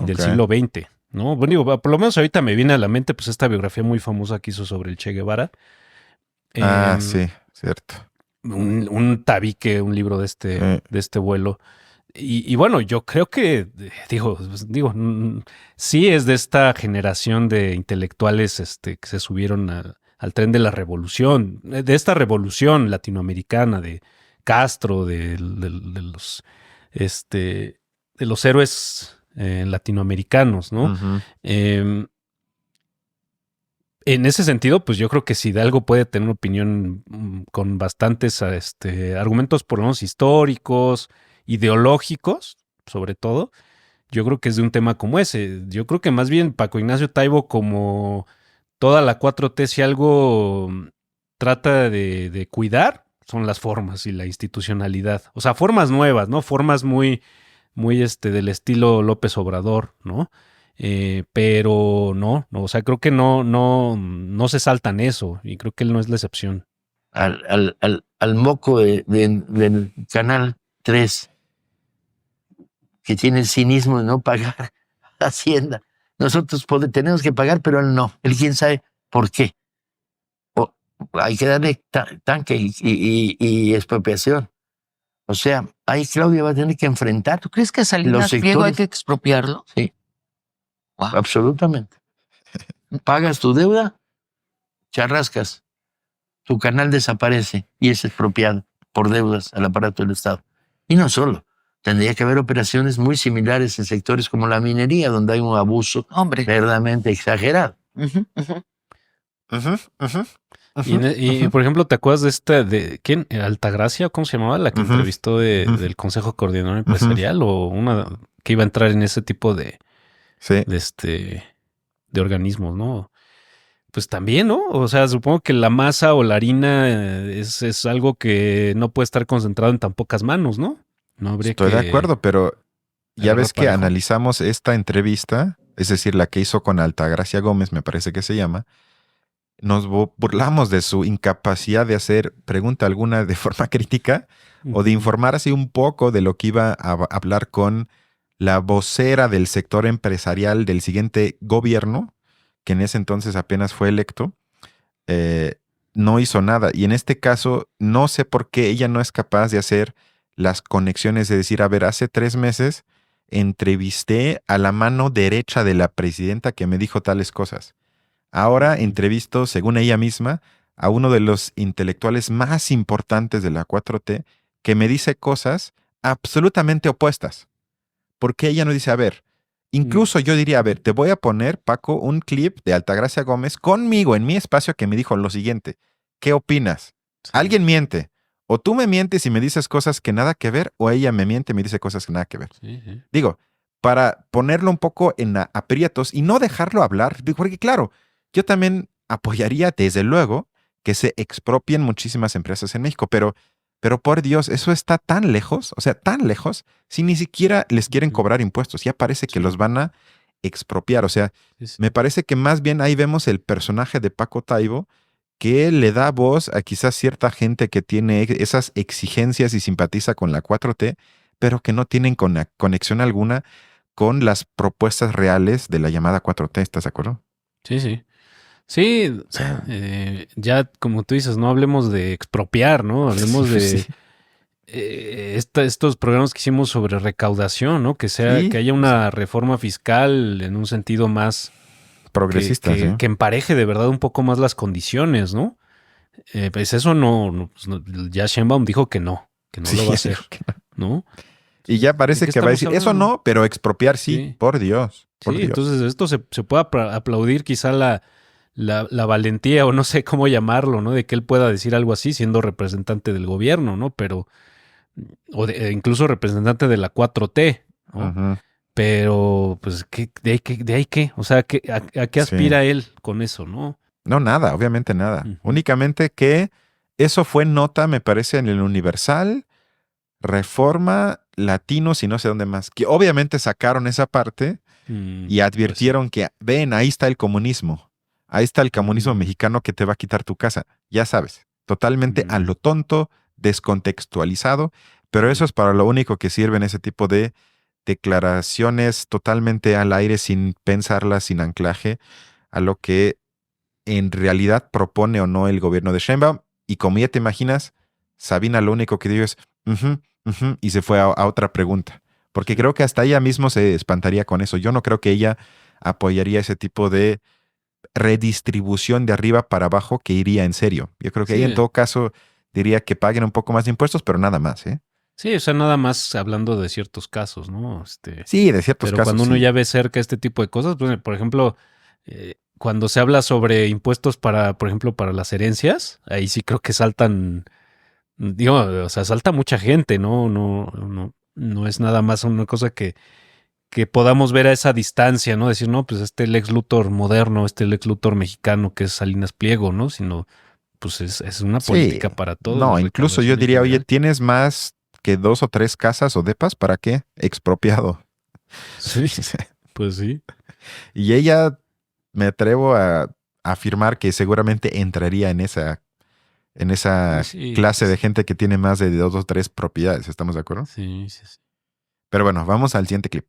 y del Ok. siglo XX, ¿no? Bueno, digo, por lo menos ahorita me viene a la mente pues esta biografía muy famosa que hizo sobre el Che Guevara. Sí, cierto. Un tabique, un libro de este vuelo. Y bueno, yo creo que, sí es de esta generación de intelectuales que se subieron al tren de la revolución, de esta revolución latinoamericana, de Castro, de los héroes latinoamericanos, ¿no? Ujú. Él En ese sentido, pues yo creo que si Hidalgo puede tener una opinión con bastantes argumentos, por lo menos históricos, ideológicos, sobre todo, yo creo que es de un tema como ese. Yo creo que más bien Paco Ignacio Taibo, como toda la 4T, si algo trata de cuidar, son las formas y la institucionalidad. O sea, formas nuevas, ¿no? Formas muy del estilo López Obrador, ¿no? Pero no, o sea, creo que no se saltan eso y creo que él no es la excepción. Al moco del Canal 3, que tiene el cinismo de no pagar Hacienda. Nosotros tenemos que pagar, pero él no. Él quién sabe por qué. Hay que darle tanque y expropiación. O sea, ahí Claudia va a tener que enfrentar. ¿Tú crees que a Salinas Pliego hay que expropiarlo? Sí. Wow. Absolutamente. Pagas tu deuda, charrascas, tu canal desaparece y es expropiado por deudas al aparato del Estado. Y no solo, tendría que haber operaciones muy similares en sectores como la minería, donde hay un abuso verdaderamente exagerado. Y por ejemplo, ¿te acuerdas de quién? Altagracia, ¿cómo se llamaba? La que entrevistó del Consejo Coordinador Empresarial, o una que iba a entrar en ese tipo de organismos, ¿no? Pues también, ¿no? O sea, supongo que la masa o la harina es algo que no puede estar concentrado en tan pocas manos, ¿no? No habría Estoy de acuerdo, pero ya ves que analizamos esta entrevista, es decir, la que hizo con Altagracia Gómez, me parece que se llama. Nos burlamos de su incapacidad de hacer pregunta alguna de forma crítica o de informar así un poco de lo que iba a hablar con la vocera del sector empresarial del siguiente gobierno, que en ese entonces apenas fue electo. No hizo nada. Y en este caso, no sé por qué ella no es capaz de hacer las conexiones, de decir, a ver, hace 3 meses entrevisté a la mano derecha de la presidenta que me dijo tales cosas. Ahora entrevisto, según ella misma, a uno de los intelectuales más importantes de la 4T que me dice cosas absolutamente opuestas. Porque ella no dice, a ver, incluso yo diría, a ver, te voy a poner, Paco, un clip de Altagracia Gómez conmigo en mi espacio que me dijo lo siguiente. ¿Qué opinas? Sí. ¿Alguien miente? O tú me mientes y me dices cosas que nada que ver, o ella me miente y me dice cosas que nada que ver. Sí. Digo, para ponerlo un poco en aprietos y no dejarlo hablar, porque claro, yo también apoyaría, desde luego, que se expropien muchísimas empresas en México, pero por Dios, eso está tan lejos, o sea, tan lejos, si ni siquiera les quieren cobrar impuestos, ya parece que los van a expropiar. O sea, me parece que más bien ahí vemos el personaje de Paco Taibo, que le da voz a quizás cierta gente que tiene esas exigencias y simpatiza con la 4T, pero que no tienen conexión alguna con las propuestas reales de la llamada 4T. ¿Estás de acuerdo? Sí. Sí, ya como tú dices, no hablemos de expropiar, ¿no? Hablemos de estos programas que hicimos sobre recaudación, ¿no? Que haya una reforma fiscal en un sentido más progresista, que empareje de verdad un poco más las condiciones, ¿no? Pues eso no, ya Sheinbaum dijo que no lo va a hacer, ¿no? Y ya parece que va a decir, hablando? Eso no, pero expropiar sí. Por Dios. Por Dios. Entonces esto se puede aplaudir quizá la valentía, o no sé cómo llamarlo, ¿no? De que él pueda decir algo así siendo representante del gobierno, ¿no? Pero, incluso representante de la 4T, ¿no? Uh-huh. Pero, pues, ¿de ahí qué? O sea, ¿a qué aspira él con eso, no? No, nada, obviamente nada. Uh-huh. Únicamente que eso fue nota, me parece, en el Universal, Reforma, Latinos y no sé dónde más. Que obviamente sacaron esa parte y advirtieron que, ven, ahí está el comunismo. Ahí está el comunismo mexicano que te va a quitar tu casa. Ya sabes, totalmente a lo tonto, descontextualizado, pero eso es para lo único que sirven ese tipo de declaraciones totalmente al aire, sin pensarlas, sin anclaje a lo que en realidad propone o no el gobierno de Sheinbaum. Y como ya te imaginas, Sabina lo único que dijo es y se fue a otra pregunta. Porque creo que hasta ella mismo se espantaría con eso. Yo no creo que ella apoyaría ese tipo de redistribución de arriba para abajo que iría en serio. Yo creo que ella en todo caso diría que paguen un poco más de impuestos, pero nada más, ¿eh? Sí, o sea, nada más hablando de ciertos casos, ¿no? Sí, de ciertos casos. Pero cuando uno ya ve cerca este tipo de cosas, pues, por ejemplo, cuando se habla sobre impuestos para, por ejemplo, para las herencias, ahí sí creo que saltan, digo, o sea, salta mucha gente, no es nada más una cosa que podamos ver a esa distancia, ¿no? Decir, no, pues Lex Luthor moderno, Lex Luthor mexicano que es Salinas Pliego, ¿no? Sino, pues es una Sí, política para todos. no, la incluso yo recaudación en diría, oye, general. ¿tienes más que 2 o 3 casas o depas? ¿Para qué? Expropiado. Sí, pues sí. Y ella, me atrevo a afirmar que seguramente entraría en esa Sí, clase de gente que tiene más de 2 o 3 propiedades, ¿estamos de acuerdo? sí. Pero bueno, vamos al siguiente clip.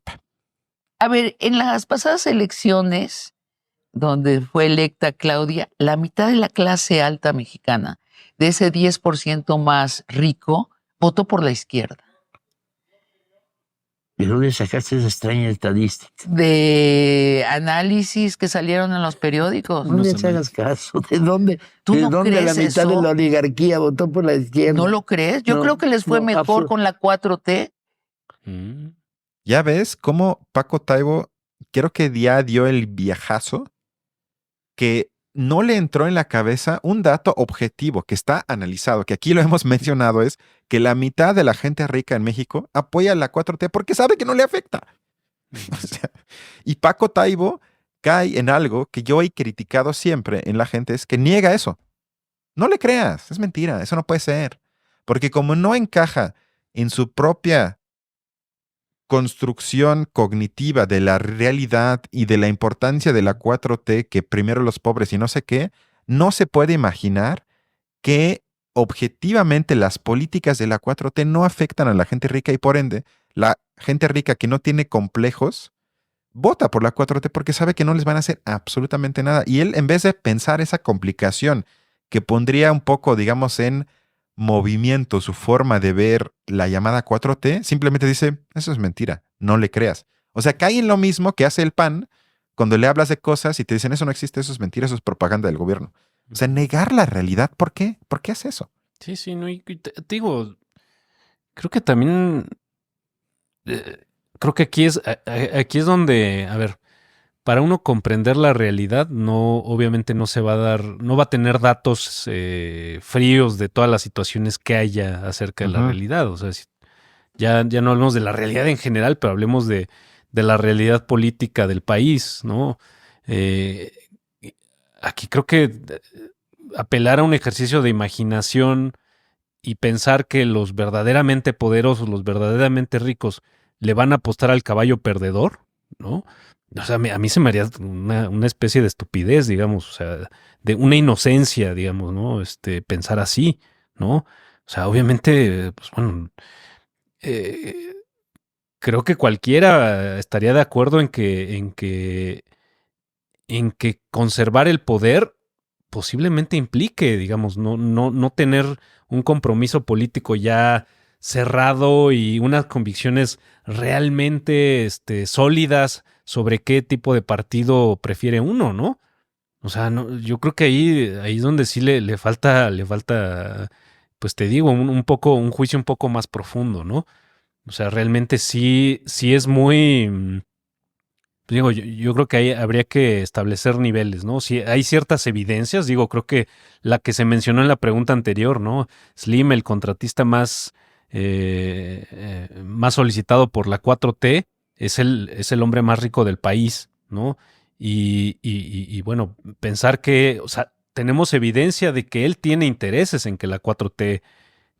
A ver, en las pasadas elecciones, donde fue electa Claudia, la mitad de la clase alta mexicana, de ese 10% más rico, votó por la izquierda. ¿De dónde sacaste esa extraña estadística? De análisis que salieron en los periódicos. No les hagas caso. ¿De dónde? ¿Tú ¿De no dónde la crees mitad de eso? la oligarquía votó por la izquierda? ¿No lo crees? Yo No, creo que les fue no, mejor con la 4T. Mm. Ya ves cómo Paco Taibo, creo que ya dio el viajazo, que no le entró en la cabeza un dato objetivo que está analizado, que aquí lo hemos mencionado, es que la mitad de la gente rica en México apoya la 4T porque sabe que no le afecta. O sea, y Paco Taibo cae en algo que yo he criticado siempre en la gente, es que niega eso. No le creas, es mentira, eso no puede ser. Porque como no encaja en su propia construcción cognitiva de la realidad y de la importancia de la 4T, que primero los pobres y no sé qué, no se puede imaginar que objetivamente las políticas de la 4T no afectan a la gente rica y por ende la gente rica que no tiene complejos vota por la 4T porque sabe que no les van a hacer absolutamente nada. Y él, en vez de pensar esa complicación que pondría un poco, digamos, en movimiento su forma de ver la llamada 4T, simplemente dice, eso es mentira, no le creas. O sea, cae en lo mismo que hace el PAN cuando le hablas de cosas y te dicen, eso no existe, eso es mentira, eso es propaganda del gobierno. O sea, negar la realidad, ¿por qué? ¿Por qué hace eso? Sí, no, y te digo, creo que también, creo que aquí es donde, a ver, para uno comprender la realidad, no, obviamente no se va a dar, no va a tener datos fríos de todas las situaciones que haya acerca de la realidad. O sea, ya no hablemos de la realidad en general, pero hablemos de la realidad política del país, ¿no? Aquí creo que apelar a un ejercicio de imaginación y pensar que los verdaderamente poderosos, los verdaderamente ricos, le van a apostar al caballo perdedor, ¿no? O sea, a mí se me haría una especie de estupidez, digamos, o sea, de una inocencia, digamos, ¿no? Pensar así, ¿no? O sea, obviamente, pues bueno, creo que cualquiera estaría de acuerdo en que conservar el poder posiblemente implique, digamos, no tener un compromiso político ya cerrado y unas convicciones realmente sólidas sobre qué tipo de partido prefiere uno, ¿no? O sea, no, yo creo que ahí es donde sí le falta, pues te digo, un juicio un poco más profundo, ¿no? O sea, realmente sí es muy. Digo, yo creo que ahí habría que establecer niveles, ¿no? Si hay ciertas evidencias, digo, creo que la que se mencionó en la pregunta anterior, ¿no? Slim, el contratista más solicitado por la 4T, es el hombre más rico del país, ¿no? Y bueno, pensar que, o sea, tenemos evidencia de que él tiene intereses en que la 4T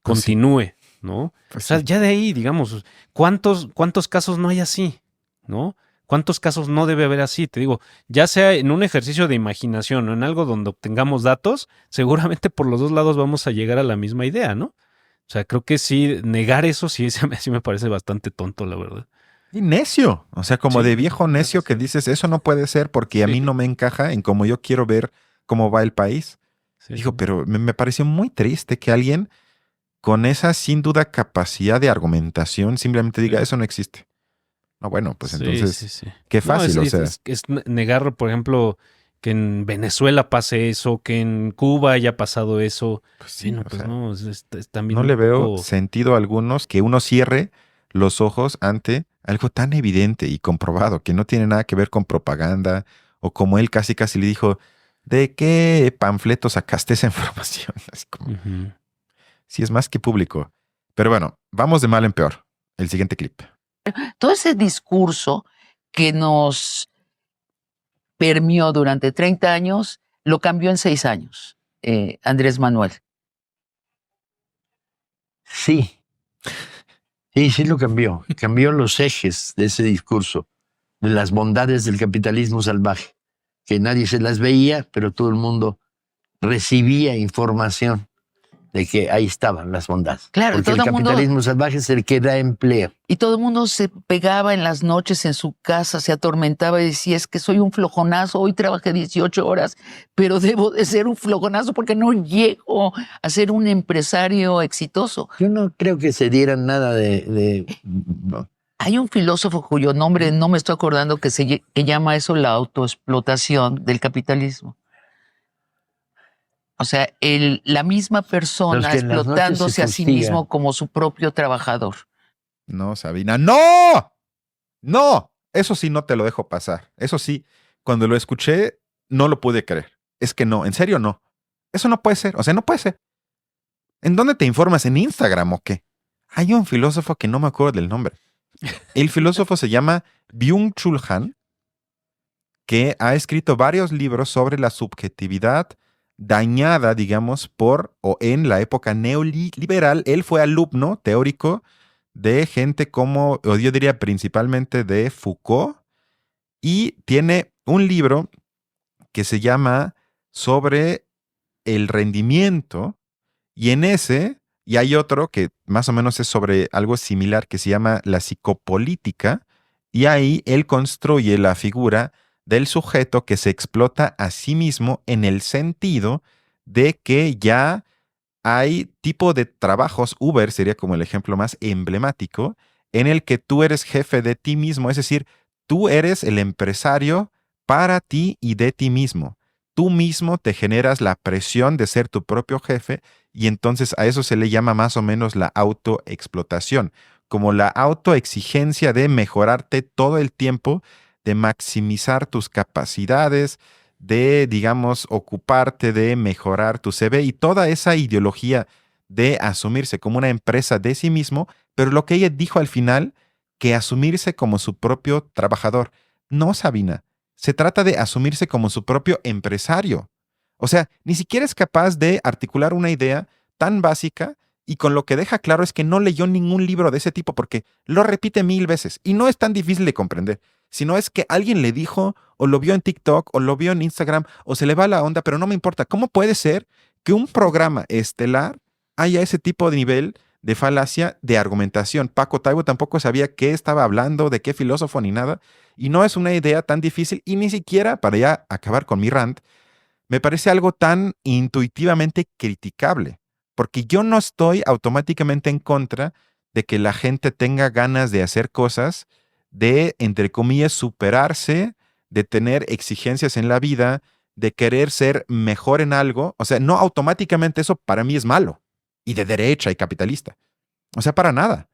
continúe, ¿no? Pues O sea, sí. ya de ahí, digamos, ¿cuántos casos no hay así, ¿no? ¿Cuántos casos no debe haber así? Te digo, ya sea en un ejercicio de imaginación o en algo donde obtengamos datos, seguramente por los dos lados vamos a llegar a la misma idea, ¿no? O sea, creo que sí, negar eso sí me parece bastante tonto, la verdad. Y necio, o sea, como Sí, de viejo necio que dices, eso no puede ser porque a mí Sí. no me encaja en cómo yo quiero ver cómo va el país. Sí, Digo, sí. pero me pareció muy triste que alguien con esa sin duda capacidad de argumentación simplemente diga, Sí. eso no existe. No, bueno, pues Sí, entonces, sí. qué No, fácil, o es, sea. es negar, por ejemplo, que en Venezuela pase eso, que en Cuba haya pasado eso. Pues sí, Bueno, o pues sea, no, es también no un le veo poco. sentido a algunos que uno cierre los ojos ante algo tan evidente y comprobado que no tiene nada que ver con propaganda o como él casi le dijo, ¿de qué panfleto sacaste esa información? Así como, Ujú. sí, es más que público. Pero bueno, vamos de mal en peor. El siguiente clip. Todo ese discurso que nos permeó durante 30 años, lo cambió en 6 años, Andrés Manuel. Sí, sí lo cambió. Cambió los ejes de ese discurso, de las bondades del capitalismo salvaje, que nadie se las veía, pero todo el mundo recibía información de que ahí estaban las bondades. Claro, porque el todo el mundo- capitalismo salvaje es el que da empleo. Y todo el mundo se pegaba en las noches en su casa, se atormentaba y decía, es que soy un flojonazo, hoy trabajé 18 horas, pero debo de ser un flojonazo porque no llego a ser un empresario exitoso. Yo no creo que se dieran nada no. Hay un filósofo cuyo nombre no me estoy acordando que llama eso la autoexplotación del capitalismo. O sea, la misma Los persona que en las noches explotándose se a sí fustigan. mismo como su propio trabajador. No, Sabina, ¡no! ¡No! Eso sí no te lo dejo pasar. Eso sí, cuando lo escuché, no lo pude creer. Es que no, en serio no. Eso no puede ser, o sea, no puede ser. ¿En dónde te informas? ¿En Instagram o qué? Hay un filósofo que no me acuerdo del nombre. El filósofo se llama Byung-Chul Han, que ha escrito varios libros sobre la subjetividad dañada, digamos, por o en la época neoliberal. Él fue alumno teórico de gente como, o yo diría principalmente de Foucault, y tiene un libro que se llama Sobre el rendimiento, y en ese, y hay otro que más o menos es sobre algo similar que se llama la psicopolítica, y ahí él construye la figura del sujeto que se explota a sí mismo en el sentido de que ya hay tipo de trabajos, Uber sería como el ejemplo más emblemático, en el que tú eres jefe de ti mismo, es decir, tú eres el empresario para ti y de ti mismo. Tú mismo te generas la presión de ser tu propio jefe y entonces a eso se le llama más o menos la autoexplotación, como la autoexigencia de mejorarte todo el tiempo, de maximizar tus capacidades, de, digamos, ocuparte de mejorar tu CV y toda esa ideología de asumirse como una empresa de sí mismo, pero lo que ella dijo al final, que asumirse como su propio trabajador. No, Sabina, se trata de asumirse como su propio empresario. O sea, ni siquiera es capaz de articular una idea tan básica y con lo que deja claro es que no leyó ningún libro de ese tipo porque lo repite 1000 veces y no es tan difícil de comprender, sino es que alguien le dijo o lo vio en TikTok o lo vio en Instagram o se le va la onda, pero no me importa. ¿Cómo puede ser que un programa estelar haya ese tipo de nivel de falacia de argumentación? Paco Taibo tampoco sabía qué estaba hablando, de qué filósofo ni nada, y no es una idea tan difícil y ni siquiera, para ya acabar con mi rant, me parece algo tan intuitivamente criticable, porque yo no estoy automáticamente en contra de que la gente tenga ganas de hacer cosas, de, entre comillas, superarse, de tener exigencias en la vida, de querer ser mejor en algo. O sea, no automáticamente eso para mí es malo y de derecha y capitalista. O sea, para nada.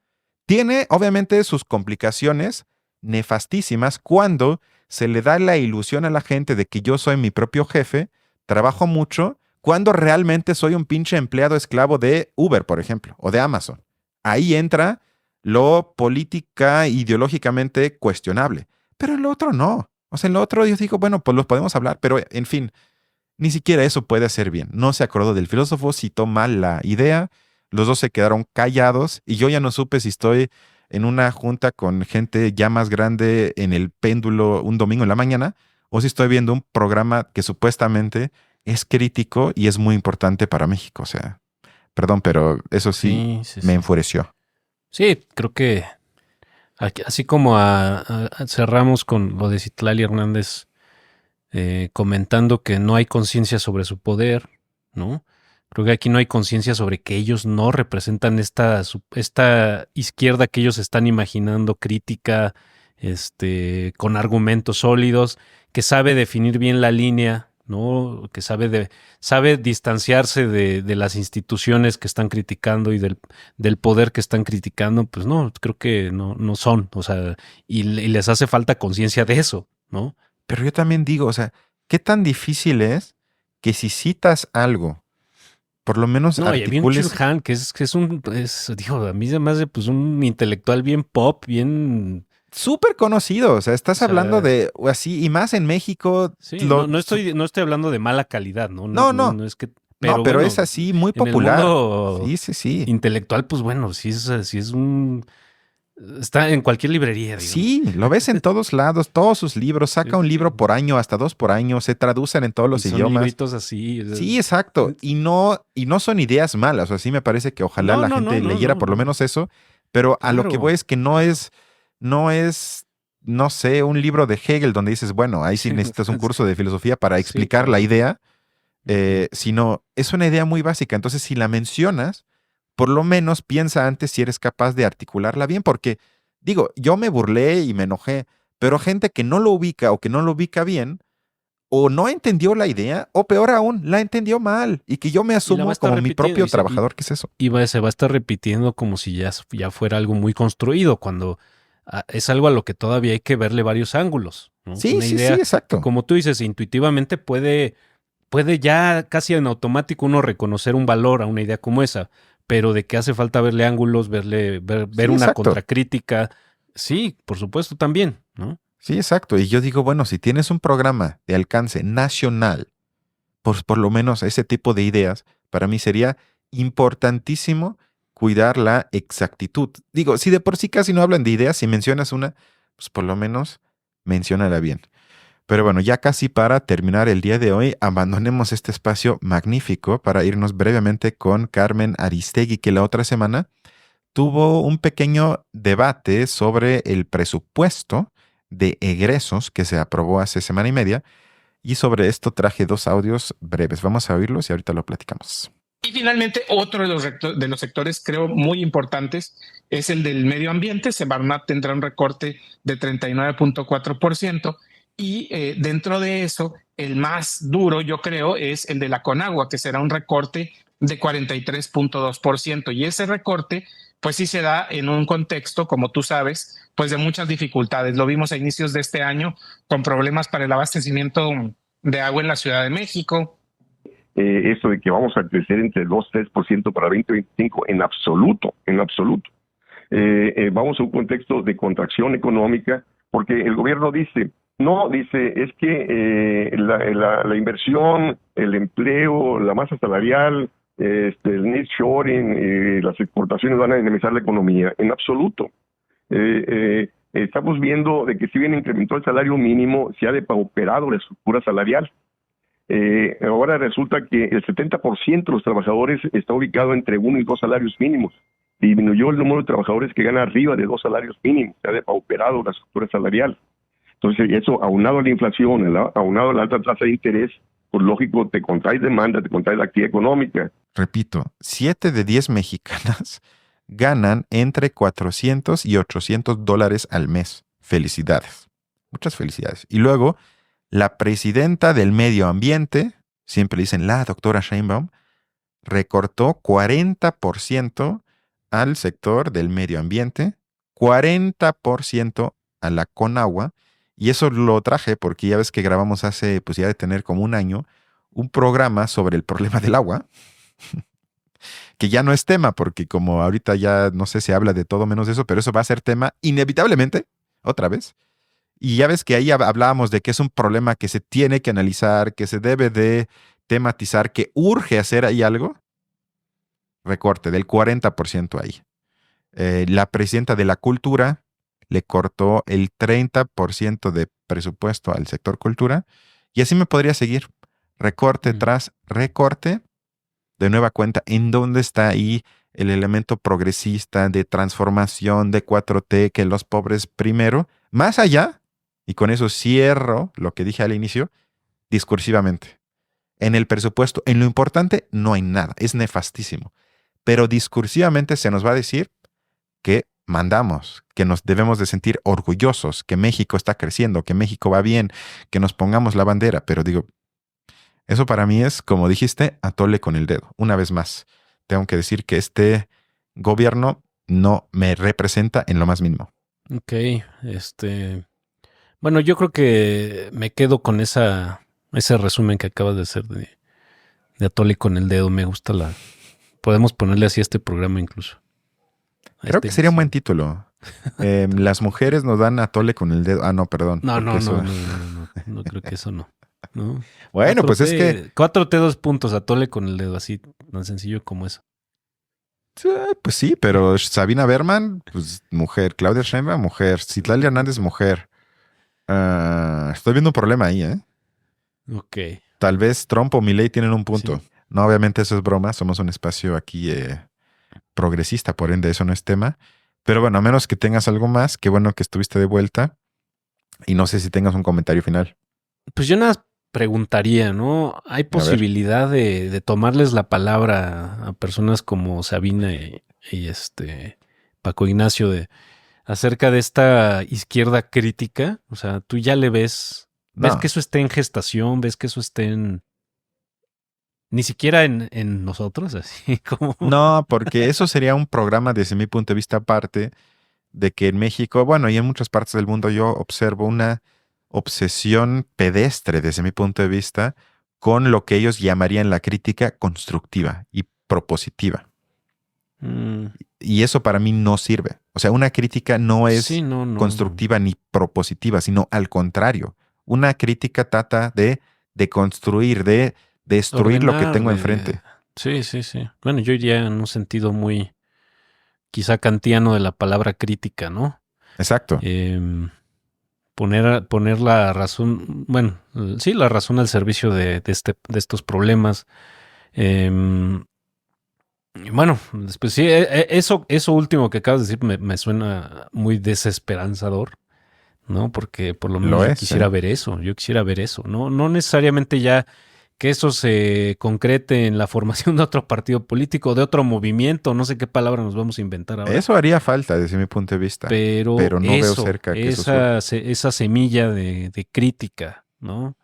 Tiene obviamente sus complicaciones nefastísimas cuando se le da la ilusión a la gente de que yo soy mi propio jefe, trabajo mucho, cuando realmente soy un pinche empleado esclavo de Uber, por ejemplo, o de Amazon. Ahí entra lo política, ideológicamente cuestionable. Pero en lo otro no. O sea, en lo otro yo digo, bueno, pues los podemos hablar, pero en fin, ni siquiera eso puede hacer bien. No se acordó del filósofo, citó mal la idea, los dos se quedaron callados y yo ya no supe si estoy en una junta con gente ya más grande en el péndulo un domingo en la mañana o si estoy viendo un programa que supuestamente es crítico y es muy importante para México. O sea, perdón, pero eso sí, Sí. me enfureció. Sí, creo que así como cerramos con lo de Citlali Hernández comentando que no hay conciencia sobre su poder, ¿no? Creo que aquí no hay conciencia sobre que ellos no representan esta izquierda que ellos están imaginando, crítica, con argumentos sólidos, que sabe definir bien la línea, ¿no? Que sabe distanciarse de las instituciones que están criticando y del poder que están criticando, pues no, creo que no son, o sea, y les hace falta conciencia de eso, ¿no? Pero yo también digo, o sea, ¿qué tan difícil es que si citas algo, por lo menos No, y había un articules? Chilhan dijo, a mí se me hace pues un intelectual bien pop, bien, Súper conocido, o sea, o estás hablando sea, de o así, y más en México, sí, no estoy hablando de mala calidad, ¿no? No, no, no, no, no es que, no, pero pero bueno, es así muy en el popular. mundo Sí, sí, sí. intelectual, pues bueno, está en cualquier librería, digamos. Sí, lo ves en todos lados, todos sus libros, Sí, saca un sí, libro sí. por año, hasta dos por año, se traducen en todos Y los son idiomas. libritos así. Sí, exacto. Y no son ideas malas. O sea, sí me parece que ojalá No, la no, no, gente no, leyera no, por lo no. menos eso. Pero a lo que voy Claro. es que no es, no sé, un libro de Hegel donde dices, bueno, ahí sí Sí, necesitas un curso de filosofía para sí, explicar la claro. idea, Ujú. sino es una idea muy básica. Entonces, si la mencionas, por lo menos piensa antes si eres capaz de articularla bien, porque digo, yo me burlé y me enojé, pero gente que no lo ubica o que no lo ubica bien, o no entendió la idea, o peor aún, la entendió mal, y que yo me Y la va a asumo estar como mi repitiendo. propio trabajador, ¿qué es eso? Se va a estar repitiendo como si ya fuera algo muy construido, cuando es algo a lo que todavía hay que verle varios ángulos, ¿no? Sí, Una sí, sí, idea que, exacto. como tú dices, intuitivamente puede ya casi en automático uno reconocer un valor a una idea como esa, pero de que hace falta verle ángulos, ver Sí, una exacto. contracrítica, sí, por supuesto también, ¿no? Sí, exacto. Y yo digo, bueno, si tienes un programa de alcance nacional, pues por lo menos ese tipo de ideas, para mí sería importantísimo cuidar la exactitud. Digo, si de por sí casi no hablan de ideas, si mencionas una, pues por lo menos menciónala bien. Pero bueno, ya casi para terminar el día de hoy, abandonemos este espacio magnífico para irnos brevemente con Carmen Aristegui, que la otra semana tuvo un pequeño debate sobre el presupuesto de egresos que se aprobó hace semana y media. Y sobre esto traje dos audios breves. Vamos a oírlos y ahorita lo platicamos. Y finalmente, otro de los sectores, creo, muy importantes es el del medio ambiente. Semarnat tendrá un recorte de 39.4%. Y dentro de eso, el más duro, yo creo, es el de la Conagua, que será un recorte de 43.2%. Y ese recorte, pues sí se da en un contexto, como tú sabes, pues de muchas dificultades. Lo vimos a inicios de este año con problemas para el abastecimiento de agua en la Ciudad de México. Eso de que vamos a crecer entre 2-3% para 2025, en absoluto, en absoluto. Vamos a un contexto de contracción económica, porque el gobierno dice, no, dice, es que la inversión, el empleo, la masa salarial, el nearshoring, las exportaciones van a dinamizar la economía. En absoluto. Estamos viendo de que si bien incrementó el salario mínimo, se ha depauperado la estructura salarial. Ahora resulta que el 70% de los trabajadores está ubicado entre 1 y 2 salarios mínimos. Disminuyó el número de trabajadores que ganan arriba de 2 salarios mínimos, se ha depauperado la estructura salarial. Entonces, eso aunado a la inflación, aunado a la alta tasa de interés, pues lógico, te contrae demanda, te contrae la actividad económica. Repito, 7 de 10 mexicanas ganan entre 400 y 800 dólares al mes. Felicidades. Muchas felicidades. Y luego, la presidenta del medio ambiente, siempre dicen la doctora Sheinbaum, recortó 40% al sector del medio ambiente, 40% a la Conagua, y eso lo traje porque ya ves que grabamos hace, pues ya de tener como un año, un programa sobre el problema del agua, que ya no es tema, porque como ahorita ya no sé si habla de todo menos de eso, pero eso va a ser tema inevitablemente, otra vez. Y ya ves que ahí hablábamos de que es un problema que se tiene que analizar, que se debe de tematizar, que urge hacer ahí algo. Recorte del 40% ahí. La presidenta de la cultura le cortó el 30% de presupuesto al sector cultura. Y así me podría seguir. Recorte tras recorte. De nueva cuenta, ¿en dónde está ahí el elemento progresista de transformación de 4T, que los pobres primero? Más allá, y con eso cierro lo que dije al inicio, discursivamente. En el presupuesto, en lo importante, no hay nada. Es nefastísimo. Pero discursivamente se nos va a decir que mandamos, que nos debemos de sentir orgullosos, que México está creciendo, que México va bien, que nos pongamos la bandera. Pero digo, eso para mí es, como dijiste, atole con el dedo. Una vez más, tengo que decir que este gobierno no me representa en lo más mínimo. Ok, Bueno, yo creo que me quedo con ese resumen que acabas de hacer de Atole con el dedo. Me gusta Podemos ponerle así a este programa incluso. Creo que sería un buen título. Las mujeres nos dan atole con el dedo. Ah, no, perdón. No, porque eso- no creo que eso no. ¿No? Bueno, pues es que 4T 2 puntos, Atole con el dedo, así tan sencillo como eso. pues sí, pero Sabina Berman, pues mujer. Claudia Sheinbaum, mujer. Citlali Hernández, mujer. Estoy viendo un problema ahí, ¿eh? Ok. Tal vez Trump o Milei tienen un punto. Sí. No, obviamente eso es broma. Somos un espacio aquí progresista, por ende eso no es tema. Pero bueno, a menos que tengas algo más, qué bueno que estuviste de vuelta. Y no sé si tengas un comentario final. Pues yo nada preguntaría, ¿no? ¿Hay ver. posibilidad de tomarles la palabra a personas como Sabina y Paco Ignacio acerca de esta izquierda crítica? O sea, tú ya le ves No. que eso esté en gestación, ves que eso esté ni siquiera en nosotros, así como... No, porque eso sería un programa desde mi punto de vista aparte de que en México, bueno, y en muchas partes del mundo yo observo una obsesión pedestre desde mi punto de vista con lo que ellos llamarían la crítica constructiva y propositiva. Mm, Y eso para mí no sirve. O sea, una crítica no es sí, no. constructiva ni propositiva, sino al contrario. Una crítica trata de construir, de destruir lo que Ordenar, tengo enfrente. Sí. Bueno, yo iría en un sentido muy quizá kantiano de la palabra crítica, ¿no? Exacto. Poner la razón, bueno, sí, la razón al servicio de estos problemas. Y bueno, después sí, eso último que acabas de decir me suena muy desesperanzador, ¿no? Porque por lo menos Lo yo es, quisiera ¿eh? ver eso, no necesariamente ya que eso se concrete en la formación de otro partido político, de otro movimiento, no sé qué palabra nos vamos a inventar ahora. Eso haría falta desde mi punto de vista. Pero no veo cerca que eso surja. esa semilla de crítica, ¿no?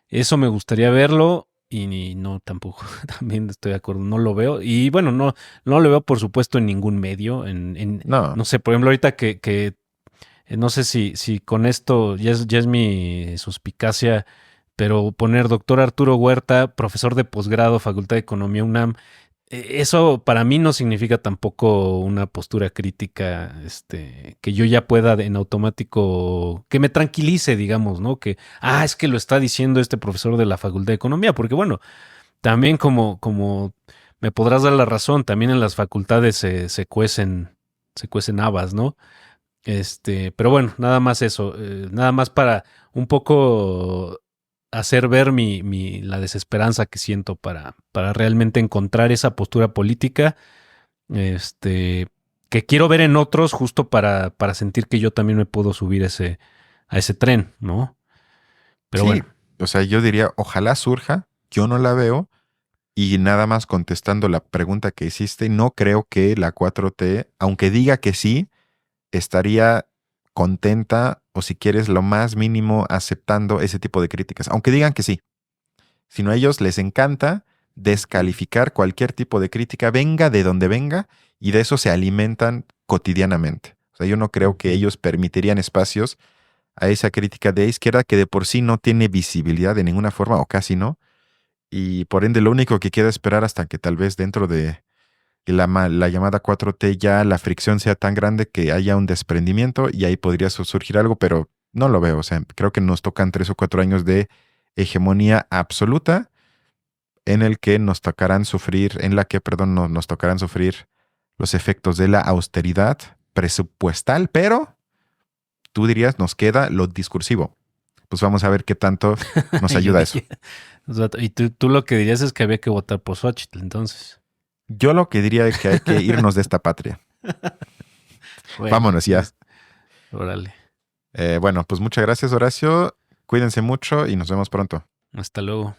Eso me gustaría verlo y no, tampoco, también estoy de acuerdo, no lo veo. Y bueno, no lo veo por supuesto en ningún medio, No. no sé, por ejemplo, ahorita que no sé si con esto ya es mi suspicacia, pero poner doctor Arturo Huerta, profesor de posgrado, Facultad de Economía UNAM, eso para mí no significa tampoco una postura crítica, que yo ya pueda en automático, que me tranquilice, digamos, ¿no? Que, es que lo está diciendo este profesor de la Facultad de Economía, porque bueno, también como me podrás dar la razón, también en las facultades se cuecen habas, ¿no? Pero bueno, nada más eso, nada más para un poco hacer ver la desesperanza que siento para realmente encontrar esa postura política, que quiero ver en otros justo para sentir que yo también me puedo subir a ese tren, ¿no? Pero Sí, bueno. o sea, yo diría, ojalá surja, yo no la veo, y nada más contestando la pregunta que hiciste, no creo que la 4T, aunque diga que sí, estaría contenta o si quieres lo más mínimo aceptando ese tipo de críticas, aunque digan que sí, sino a ellos les encanta descalificar cualquier tipo de crítica, venga de donde venga, y de eso se alimentan cotidianamente. O sea, yo no creo que ellos permitirían espacios a esa crítica de izquierda que de por sí no tiene visibilidad de ninguna forma o casi no, y por ende lo único que queda esperar hasta que tal vez dentro de la llamada 4T ya la fricción sea tan grande que haya un desprendimiento y ahí podría surgir algo, pero no lo veo. O sea, creo que nos tocan 3 o 4 años de hegemonía absoluta en el que nos tocarán sufrir, en la que, perdón, nos tocarán sufrir los efectos de la austeridad presupuestal, pero tú dirías, nos queda lo discursivo. Pues vamos a ver qué tanto nos ayuda eso. Y tú lo que dirías es que había que votar por Xochitl, entonces. Yo lo que diría es que hay que irnos de esta patria. Bueno, Vámonos ya. Órale. Bueno, pues muchas gracias, Horacio. Cuídense mucho y nos vemos pronto. Hasta luego.